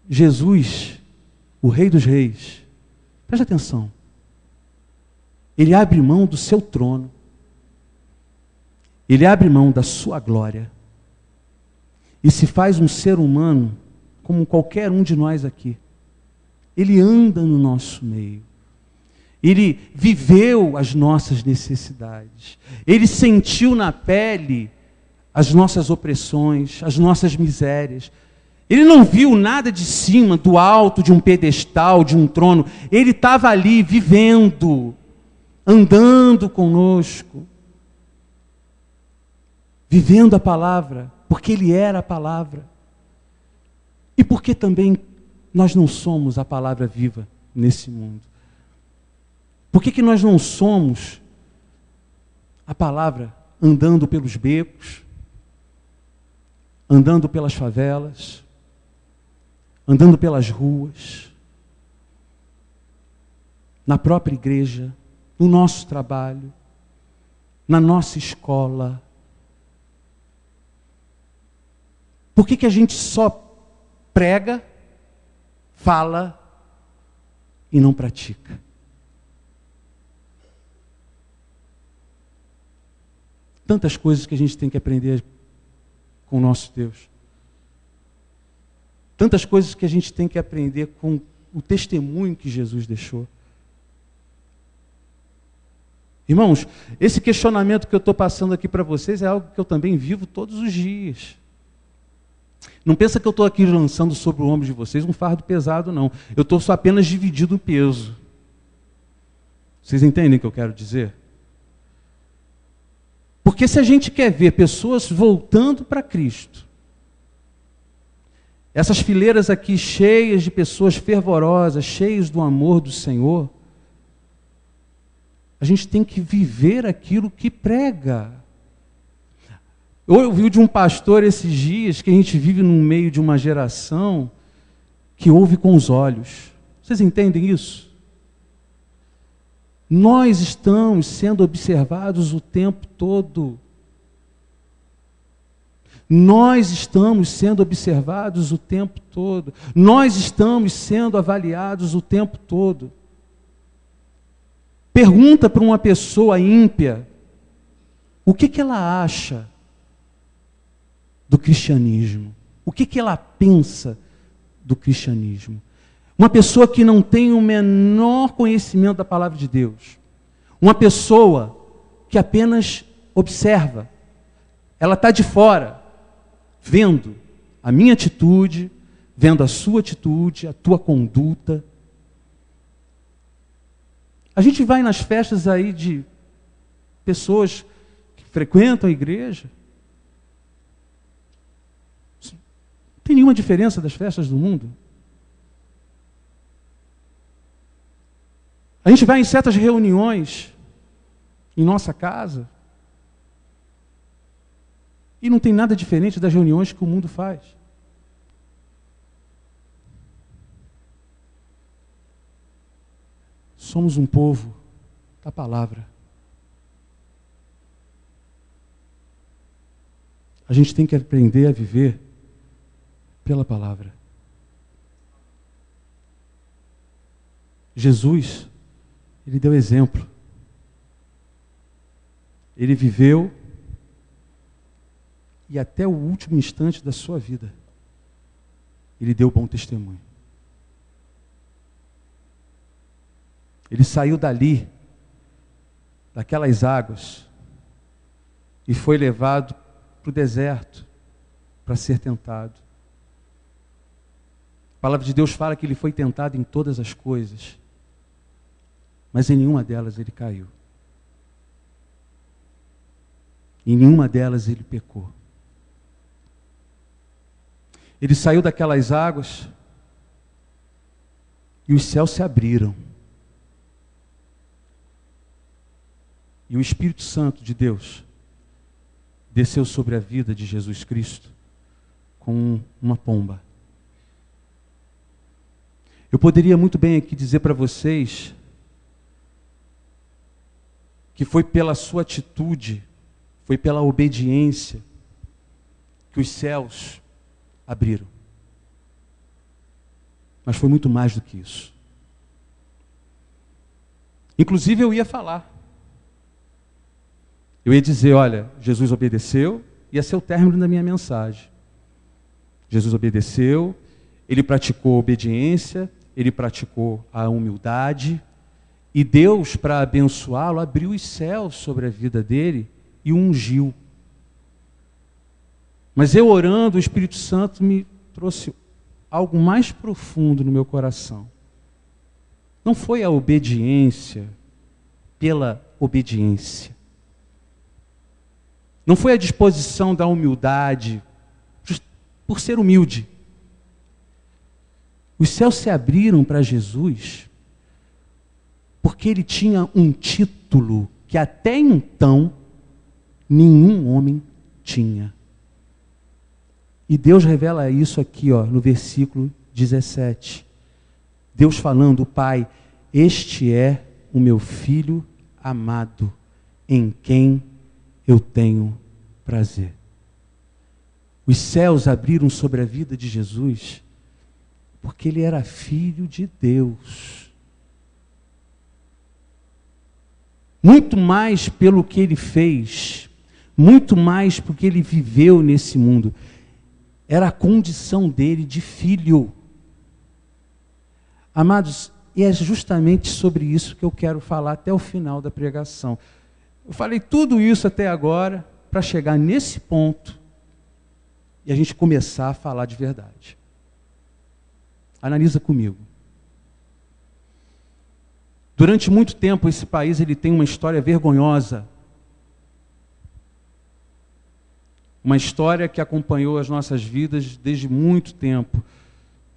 Jesus, o Rei dos Reis, preste atenção, Ele abre mão do seu trono, Ele abre mão da sua glória, e se faz um ser humano, como qualquer um de nós aqui. Ele anda no nosso meio, Ele viveu as nossas necessidades, Ele sentiu na pele as nossas opressões, as nossas misérias. Ele não viu nada de cima, do alto, de um pedestal, de um trono. Ele estava ali vivendo, andando conosco, vivendo a palavra, porque Ele era a palavra. E porque também nós não somos a palavra viva nesse mundo? Por que nós não somos a palavra andando pelos becos, andando pelas favelas, andando pelas ruas, na própria igreja, no nosso trabalho, na nossa escola? Por que a gente só prega, fala e não pratica? Tantas coisas que a gente tem que aprender com o nosso Deus. Tantas coisas que a gente tem que aprender com o testemunho que Jesus deixou. Irmãos, esse questionamento que eu estou passando aqui para vocês é algo que eu também vivo todos os dias. Não pensa que eu estou aqui lançando sobre o ombro de vocês um fardo pesado, não. Eu estou só apenas dividindo o peso. Vocês entendem o que eu quero dizer? Porque se a gente quer ver pessoas voltando para Cristo, essas fileiras aqui cheias de pessoas fervorosas, cheias do amor do Senhor, a gente tem que viver aquilo que prega. Eu ouvi de um pastor esses dias que a gente vive no meio de uma geração que ouve com os olhos. Vocês entendem isso? Nós estamos sendo observados o tempo todo. Nós estamos sendo observados o tempo todo. Nós estamos sendo avaliados o tempo todo. Pergunta para uma pessoa ímpia o que ela acha do cristianismo. O que ela pensa do cristianismo. Uma pessoa que não tem o menor conhecimento da palavra de Deus. Uma pessoa que apenas observa. Ela está de fora, vendo a minha atitude, vendo a sua atitude, a tua conduta. A gente vai nas festas aí de pessoas que frequentam a igreja. Não tem nenhuma diferença das festas do mundo. A gente vai em certas reuniões, em nossa casa, e não tem nada diferente das reuniões que o mundo faz. Somos um povo da palavra. A gente tem que aprender a viver pela palavra. Jesus, Ele deu exemplo. Ele viveu e até o último instante da sua vida, Ele deu bom testemunho. Ele saiu dali, daquelas águas, e foi levado para o deserto para ser tentado. A palavra de Deus fala que Ele foi tentado em todas as coisas, mas em nenhuma delas Ele caiu. Em nenhuma delas Ele pecou. Ele saiu daquelas águas e os céus se abriram. E o Espírito Santo de Deus desceu sobre a vida de Jesus Cristo com uma pomba. Eu poderia muito bem aqui dizer para vocês que foi pela sua atitude, foi pela obediência que os céus abriram. Mas foi muito mais do que isso. Inclusive eu ia falar. Eu ia dizer, olha, Jesus obedeceu, ia ser o término da minha mensagem. Jesus obedeceu, ele praticou a obediência, ele praticou a humildade, e Deus, para abençoá-lo, abriu os céus sobre a vida dele e o ungiu. Mas eu orando, o Espírito Santo me trouxe algo mais profundo no meu coração. Não foi a obediência pela obediência. Não foi a disposição da humildade por ser humilde. Os céus se abriram para Jesus porque ele tinha um título que até então nenhum homem tinha. E Deus revela isso aqui, no versículo 17. Deus falando, Pai, este é o meu filho amado, em quem eu tenho prazer. Os céus abriram sobre a vida de Jesus porque ele era filho de Deus. Muito mais pelo que ele fez, muito mais porque ele viveu nesse mundo. Era a condição dele de filho. Amados, e é justamente sobre isso que eu quero falar até o final da pregação. Eu falei tudo isso até agora para chegar nesse ponto e a gente começar a falar de verdade. Analisa comigo. Durante muito tempo esse país ele tem uma história vergonhosa. Uma história que acompanhou as nossas vidas desde muito tempo.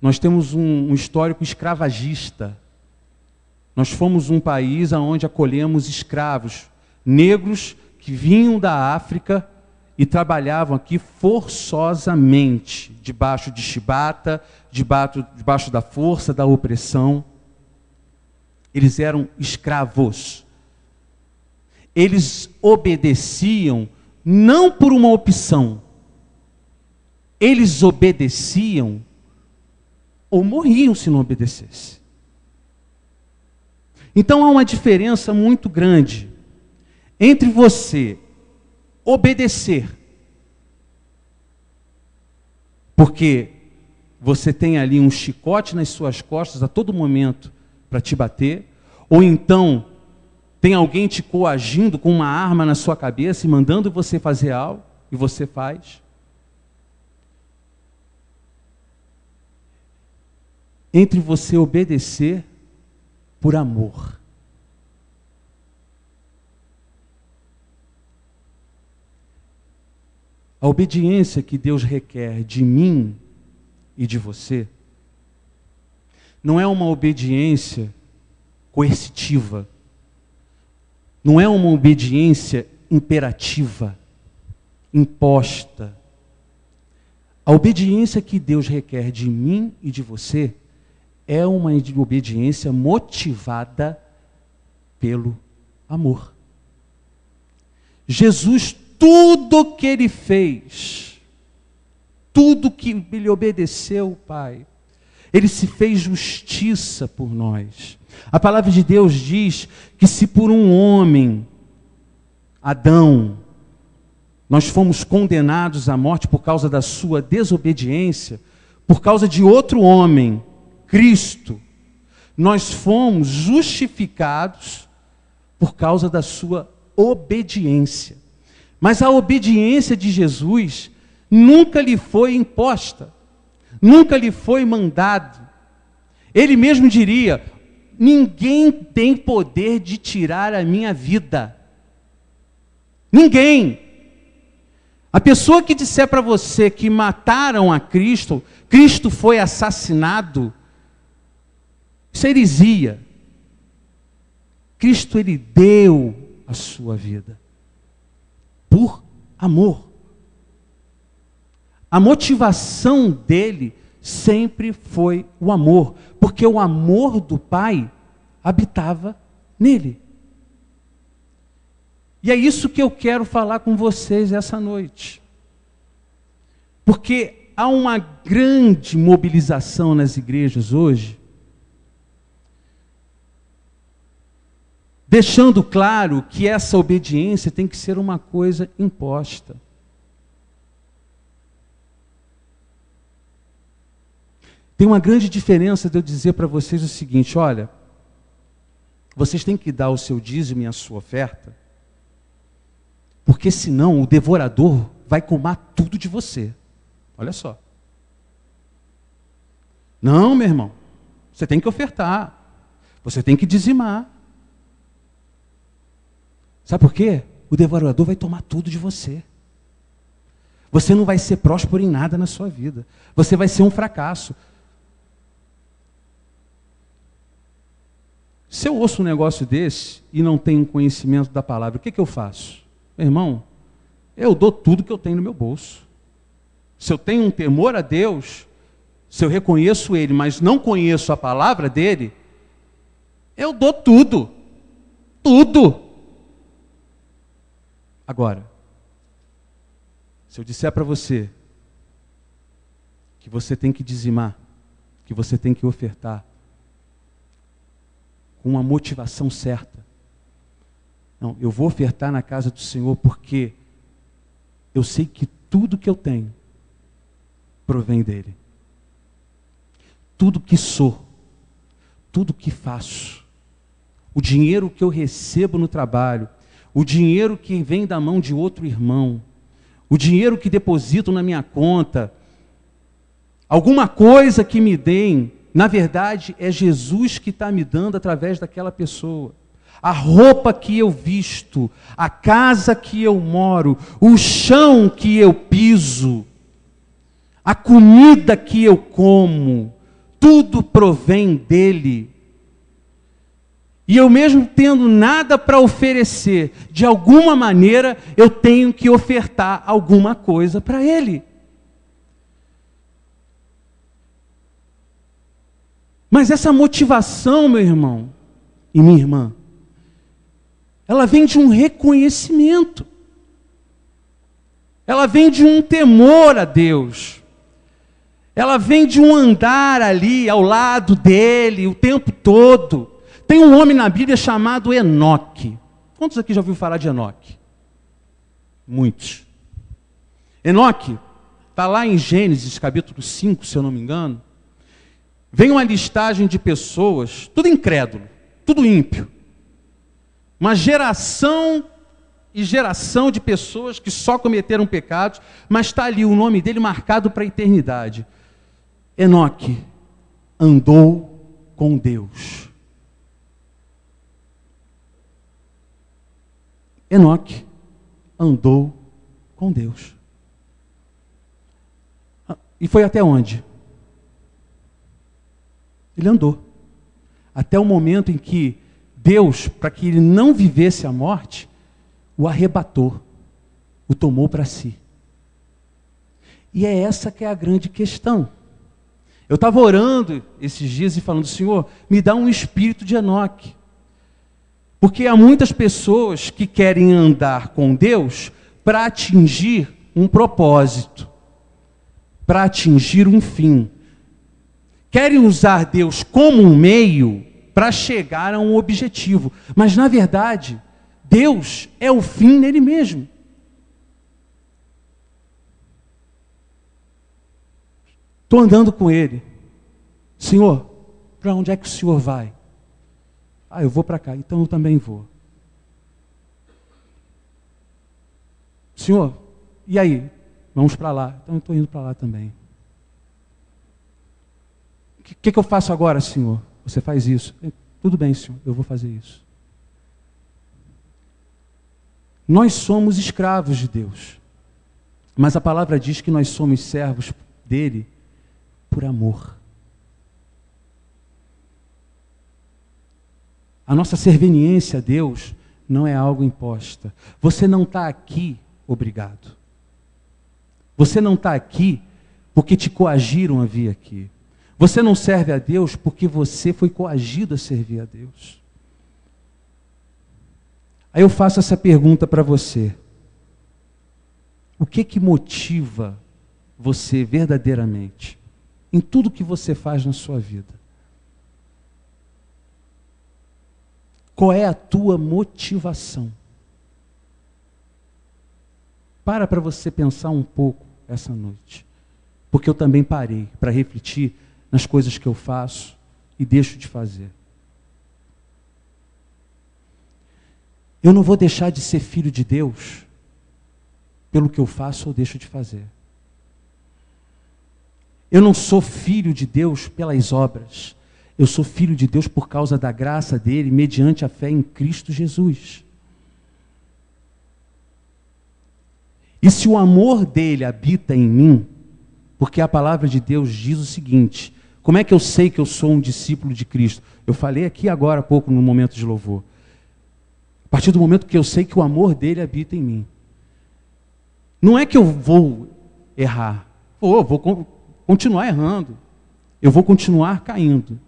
Nós temos um histórico escravagista. Nós fomos um país onde acolhemos escravos, negros que vinham da África e trabalhavam aqui forçosamente, debaixo de chibata, debaixo da força, da opressão. Eles eram escravos. Eles obedeciam não por uma opção. Eles obedeciam ou morriam se não obedecesse. Então há uma diferença muito grande entre você obedecer, porque você tem ali um chicote nas suas costas a todo momento para te bater, ou então tem alguém te coagindo com uma arma na sua cabeça e mandando você fazer algo, e você faz. Entre você obedecer por amor. A obediência que Deus requer de mim e de você não é uma obediência coercitiva, não é uma obediência imperativa, imposta. A obediência que Deus requer de mim e de você é uma obediência motivada pelo amor. Jesus, tudo que ele fez, tudo que ele obedeceu, Pai, ele se fez justiça por nós. A palavra de Deus diz que se por um homem, Adão, nós fomos condenados à morte por causa da sua desobediência, por causa de outro homem, Cristo, nós fomos justificados por causa da sua obediência. Mas a obediência de Jesus nunca lhe foi imposta, nunca lhe foi mandado. Ele mesmo diria: ninguém tem poder de tirar a minha vida. Ninguém. A pessoa que disser para você que mataram a Cristo, Cristo foi assassinado, isso é heresia. Cristo, ele deu a sua vida por amor. A motivação dele sempre foi o amor, porque o amor do Pai habitava nele. E é isso que eu quero falar com vocês essa noite. Porque há uma grande mobilização nas igrejas hoje, deixando claro que essa obediência tem que ser uma coisa imposta. Tem uma grande diferença de eu dizer para vocês o seguinte: olha, vocês têm que dar o seu dízimo e a sua oferta, porque senão o devorador vai comer tudo de você. Olha só. Não, meu irmão, você tem que ofertar, você tem que dizimar. Sabe por quê? O devorador vai tomar tudo de você. Você não vai ser próspero em nada na sua vida. Você vai ser um fracasso. Se eu ouço um negócio desse e não tenho conhecimento da palavra, o que eu faço? Meu irmão, eu dou tudo que eu tenho no meu bolso. Se eu tenho um temor a Deus, se eu reconheço Ele, mas não conheço a palavra dEle, eu dou tudo. Tudo. Agora, se eu disser para você que você tem que dizimar, que você tem que ofertar, com uma motivação certa. Não, eu vou ofertar na casa do Senhor porque eu sei que tudo que eu tenho provém dEle. Tudo que sou, tudo que faço, o dinheiro que eu recebo no trabalho, o dinheiro que vem da mão de outro irmão, o dinheiro que deposito na minha conta, alguma coisa que me deem, na verdade, é Jesus que está me dando através daquela pessoa. A roupa que eu visto, a casa que eu moro, o chão que eu piso, a comida que eu como, tudo provém dEle. E eu mesmo tendo nada para oferecer, de alguma maneira eu tenho que ofertar alguma coisa para Ele. Mas essa motivação, meu irmão e minha irmã, ela vem de um reconhecimento. Ela vem de um temor a Deus. Ela vem de um andar ali ao lado dele o tempo todo. Tem um homem na Bíblia chamado Enoque. Quantos aqui já ouviram falar de Enoque? Muitos. Enoque está lá em Gênesis capítulo 5, se eu não me engano. Vem uma listagem de pessoas, tudo incrédulo, tudo ímpio. Uma geração e geração de pessoas que só cometeram pecados, mas está ali o nome dele marcado para a eternidade. Enoque andou com Deus. Enoque andou com Deus. E foi até onde? Ele andou. Até o momento em que Deus, para que ele não vivesse a morte, o arrebatou, o tomou para si. E é essa que é a grande questão. Eu estava orando esses dias e falando: Senhor, me dá um espírito de Enoque. Porque há muitas pessoas que querem andar com Deus para atingir um propósito, para atingir um fim. Querem usar Deus como um meio para chegar a um objetivo. Mas, na verdade, Deus é o fim nele mesmo. Estou andando com ele. Senhor, para onde é que o Senhor vai? Ah, eu vou para cá, então eu também vou. Senhor, e aí? Vamos para lá. Então eu estou indo para lá também. O que eu faço agora, Senhor? Você faz isso. Tudo bem, Senhor, eu vou fazer isso. Nós somos escravos de Deus. Mas a palavra diz que nós somos servos dele por amor. A nossa serviniência a Deus não é algo imposta. Você não está aqui obrigado. Você não está aqui porque te coagiram a vir aqui. Você não serve a Deus porque você foi coagido a servir a Deus. Aí eu faço essa pergunta para você. O que motiva você verdadeiramente em tudo que você faz na sua vida? Qual é a tua motivação? Para você pensar um pouco essa noite. Porque eu também parei para refletir nas coisas que eu faço e deixo de fazer. Eu não vou deixar de ser filho de Deus pelo que eu faço ou deixo de fazer. Eu não sou filho de Deus pelas obras. Eu sou filho de Deus por causa da graça dele, mediante a fé em Cristo Jesus. E se o amor dele habita em mim, porque a palavra de Deus diz o seguinte: como é que eu sei que eu sou um discípulo de Cristo? Eu falei aqui agora há pouco no momento de louvor. A partir do momento que eu sei que o amor dele habita em mim. Não é que eu vou errar. Vou continuar errando. Eu vou continuar caindo.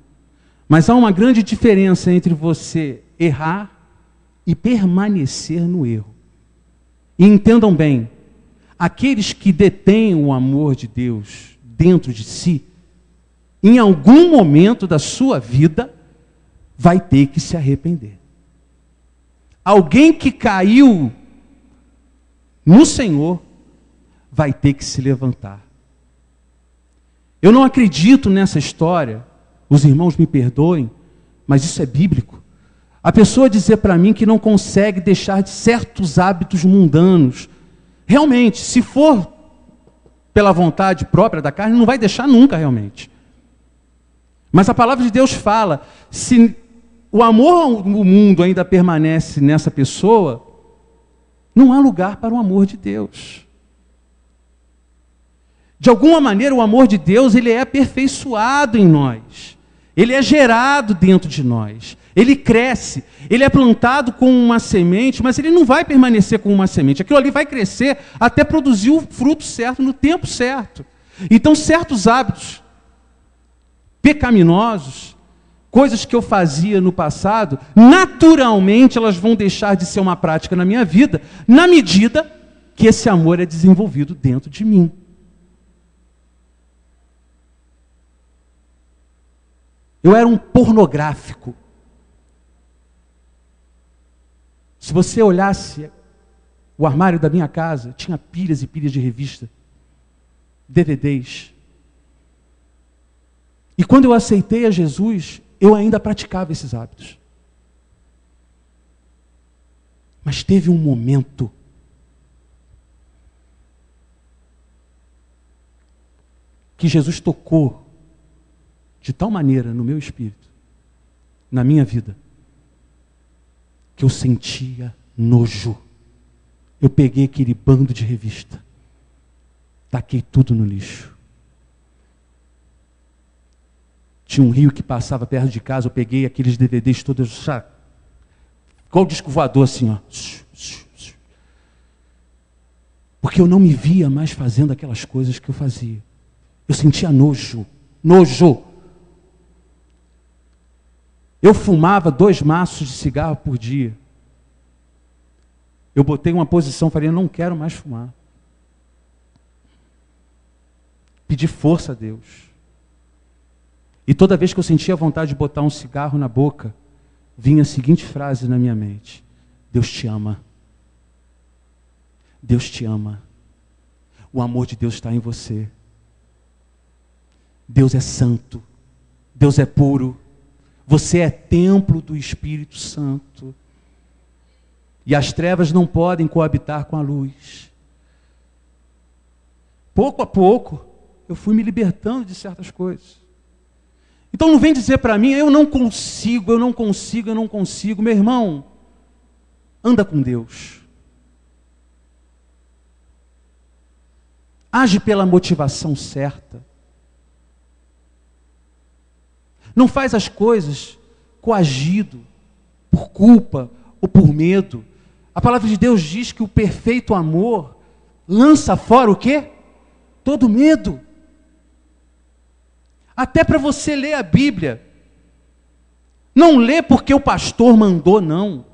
Mas há uma grande diferença entre você errar e permanecer no erro. E entendam bem, aqueles que detêm o amor de Deus dentro de si, em algum momento da sua vida, vai ter que se arrepender. Alguém que caiu no Senhor vai ter que se levantar. Eu não acredito nessa história, os irmãos me perdoem, mas isso é bíblico. A pessoa dizer para mim que não consegue deixar de certos hábitos mundanos. Realmente, se for pela vontade própria da carne, não vai deixar nunca realmente. Mas a palavra de Deus fala, se o amor ao mundo ainda permanece nessa pessoa, não há lugar para o amor de Deus. De alguma maneira, o amor de Deus, ele é aperfeiçoado em nós. Ele é gerado dentro de nós. Ele cresce. Ele é plantado com uma semente, mas ele não vai permanecer com uma semente. Aquilo ali vai crescer até produzir o fruto certo, no tempo certo. Então, certos hábitos pecaminosos, coisas que eu fazia no passado, naturalmente elas vão deixar de ser uma prática na minha vida, na medida que esse amor é desenvolvido dentro de mim. Eu era um pornográfico. Se você olhasse o armário da minha casa, tinha pilhas e pilhas de revista, DVDs. E quando eu aceitei a Jesus, eu ainda praticava esses hábitos. Mas teve um momento que Jesus tocou de tal maneira no meu espírito, na minha vida, que eu sentia nojo. Eu peguei aquele bando de revista, taquei tudo no lixo. Tinha um rio que passava perto de casa, eu peguei aqueles DVDs todos, igual o disco voador assim, ó. Porque eu não me via mais fazendo aquelas coisas que eu fazia. Eu sentia nojo. Eu fumava 2 maços de cigarro por dia. Eu botei uma posição, falei, eu não quero mais fumar. Pedi força a Deus. E toda vez que eu sentia vontade de botar um cigarro na boca, vinha a seguinte frase na minha mente: Deus te ama. Deus te ama. O amor de Deus está em você. Deus é santo. Deus é puro. Você é templo do Espírito Santo. E as trevas não podem coabitar com a luz. Pouco a pouco, eu fui me libertando de certas coisas. Então não vem dizer para mim, eu não consigo. Meu irmão, anda com Deus. Age pela motivação certa. Não faz as coisas coagido, por culpa ou por medo. A palavra de Deus diz que o perfeito amor lança fora o quê? Todo medo. Até para você ler a Bíblia. Não lê porque o pastor mandou, não.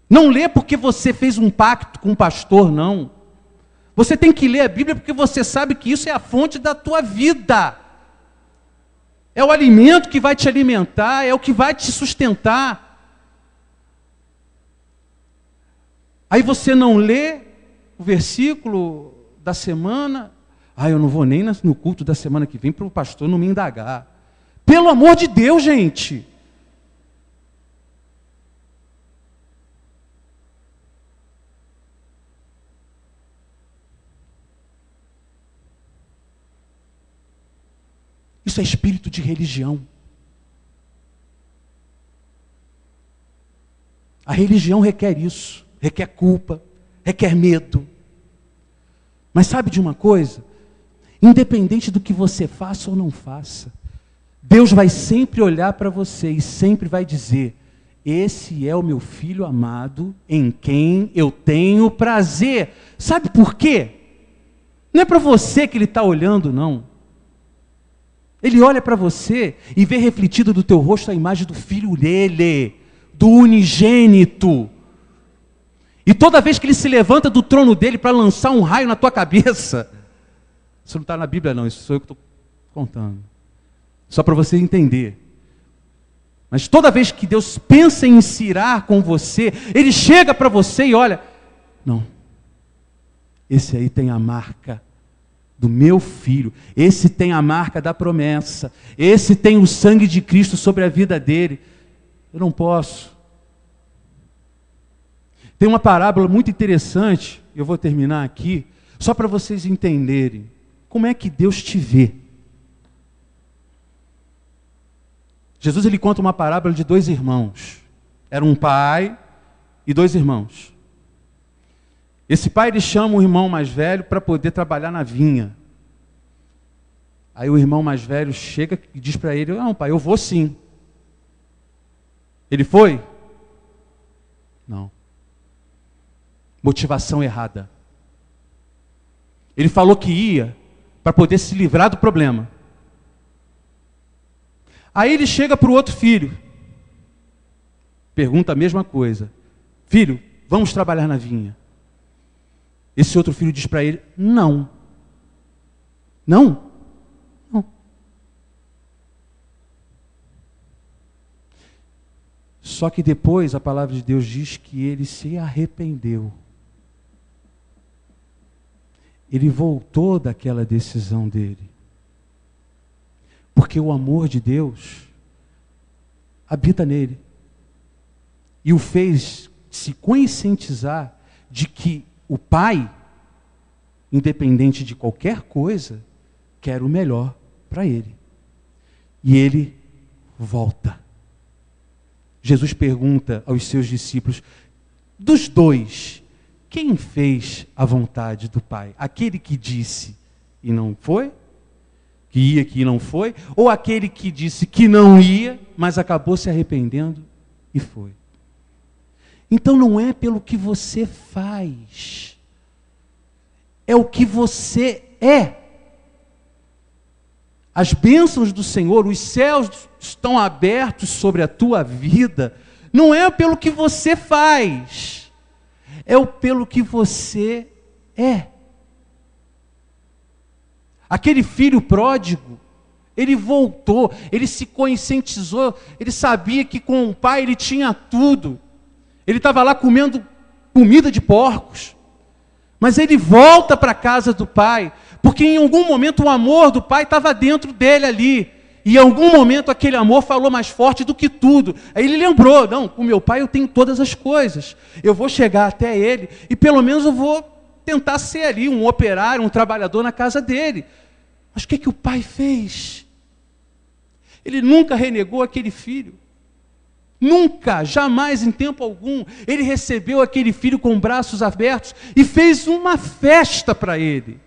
Não lê porque você fez um pacto com o pastor, não. Você tem que ler a Bíblia porque você sabe que isso é a fonte da tua vida. É o alimento que vai te alimentar, é o que vai te sustentar. Aí você não lê o versículo da semana. Eu não vou nem no culto da semana que vem para o pastor não me indagar. Pelo amor de Deus, gente. Isso é espírito de religião. A religião requer isso, requer culpa, requer medo. Mas sabe de uma coisa? Independente do que você faça ou não faça, Deus vai sempre olhar para você e sempre vai dizer: esse é o meu filho amado, em quem eu tenho prazer. Sabe por quê? Não é para você que Ele está olhando, não. Ele olha para você e vê refletido do teu rosto a imagem do filho dele, do unigênito. E toda vez que Ele se levanta do trono dele para lançar um raio na tua cabeça, isso não está na Bíblia não, isso sou eu que estou contando. Só para você entender. Mas toda vez que Deus pensa em se irar com você, Ele chega para você e olha, não, esse aí tem a marca do meu filho, esse tem a marca da promessa, esse tem o sangue de Cristo sobre a vida dele. Eu não posso. Tem uma parábola muito interessante, eu vou terminar aqui, só para vocês entenderem como é que Deus te vê. Jesus ele conta uma parábola de 2 irmãos. Era um pai e 2 irmãos. Esse pai ele chama o irmão mais velho para poder trabalhar na vinha. Aí o irmão mais velho chega e diz para ele: não, pai, eu vou sim. Ele foi? Não. Motivação errada. Ele falou que ia para poder se livrar do problema. Aí ele chega para o outro filho, pergunta a mesma coisa: filho, vamos trabalhar na vinha? Esse outro filho diz para ele: não. Não? Não. Só que depois a palavra de Deus diz que ele se arrependeu. Ele voltou daquela decisão dele. Porque o amor de Deus habita nele. E o fez se conscientizar de que o Pai, independente de qualquer coisa, quer o melhor para ele. E ele volta. Jesus pergunta aos seus discípulos: dos 2, quem fez a vontade do Pai? Aquele que disse e não foi? Que ia, que não foi? Ou aquele que disse que não ia, mas acabou se arrependendo e foi? Então não é pelo que você faz, é o que você é. As bênçãos do Senhor, os céus estão abertos sobre a tua vida, não é pelo que você faz, é pelo que você é. Aquele filho pródigo, ele voltou, ele se conscientizou, ele sabia que com o pai ele tinha tudo. Ele estava lá comendo comida de porcos. Mas ele volta para a casa do pai, porque em algum momento o amor do pai estava dentro dele ali. E em algum momento aquele amor falou mais forte do que tudo. Aí ele lembrou: não, com meu pai eu tenho todas as coisas. Eu vou chegar até ele e pelo menos eu vou tentar ser ali um operário, um trabalhador na casa dele. Mas o que o pai fez? Ele nunca renegou aquele filho. Nunca, jamais, em tempo algum, ele recebeu aquele filho com braços abertos e fez uma festa para ele.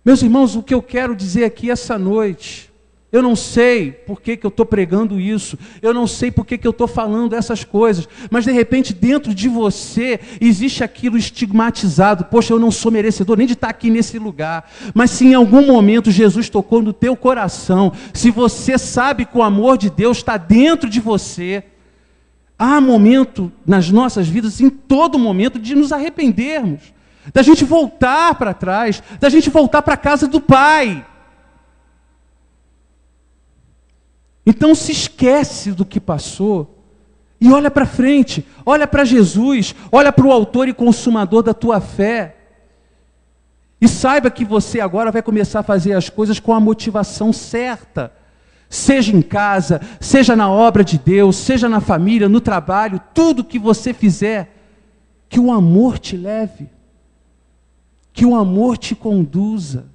Meus irmãos, o que eu quero dizer aqui essa noite, eu não sei por que eu estou pregando isso, eu não sei por que eu estou falando essas coisas, mas de repente dentro de você existe aquilo estigmatizado: poxa, eu não sou merecedor nem de estar aqui nesse lugar. Mas se em algum momento Jesus tocou no teu coração, se você sabe que o amor de Deus está dentro de você, Há momento nas nossas vidas, em todo momento, de nos arrependermos, da gente voltar para trás, da gente voltar para a casa do Pai. Então se esquece do que passou e olha para frente, olha para Jesus, olha para o autor e consumador da tua fé. E saiba que você agora vai começar a fazer as coisas com a motivação certa. Seja em casa, seja na obra de Deus, seja na família, no trabalho, tudo que você fizer, que o amor te leve, que o amor te conduza.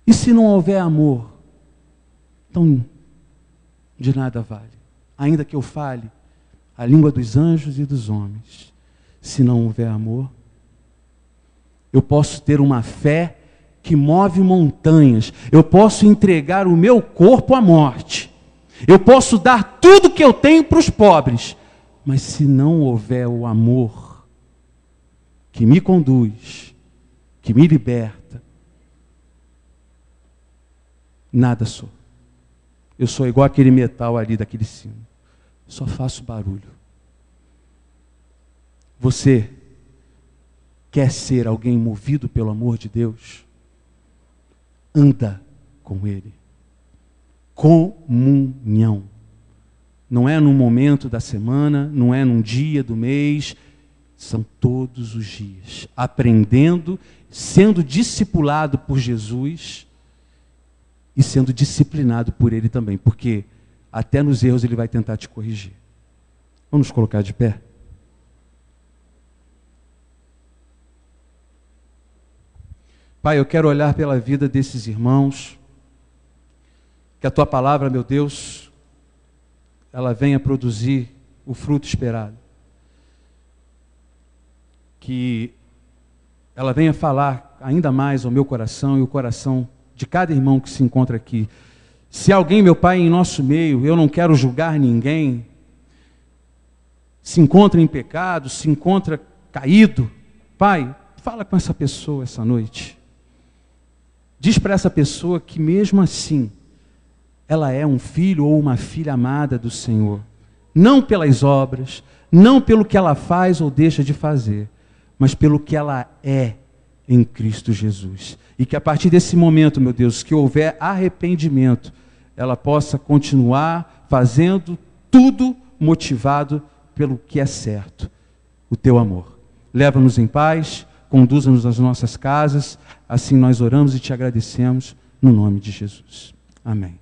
E se não houver amor, então de nada vale. Ainda que eu fale a língua dos anjos e dos homens, se não houver amor, eu posso ter uma fé que move montanhas, eu posso entregar o meu corpo à morte, eu posso dar tudo que eu tenho para os pobres, mas se não houver o amor que me conduz, que me liberta, nada sou. Eu sou igual aquele metal ali daquele sino, só faço barulho. Você quer ser alguém movido pelo amor de Deus? Anda com Ele. Comunhão. Não é num momento da semana, não é num dia do mês, são todos os dias. Aprendendo, sendo discipulado por Jesus e sendo disciplinado por Ele também, porque até nos erros Ele vai tentar te corrigir. Vamos nos colocar de pé? Pai, eu quero olhar pela vida desses irmãos, que a Tua palavra, meu Deus, ela venha produzir o fruto esperado. Que ela venha falar ainda mais ao meu coração e o coração de cada irmão que se encontra aqui. Se alguém, meu Pai, em nosso meio, eu não quero julgar ninguém, se encontra em pecado, se encontra caído, Pai, fala com essa pessoa essa noite. Diz para essa pessoa que mesmo assim, ela é um filho ou uma filha amada do Senhor. Não pelas obras, não pelo que ela faz ou deixa de fazer, mas pelo que ela é em Cristo Jesus. E que a partir desse momento, meu Deus, que houver arrependimento, ela possa continuar fazendo tudo motivado pelo que é certo, o Teu amor. Leva-nos em paz, conduza-nos às nossas casas, assim nós oramos e Te agradecemos, no nome de Jesus. Amém.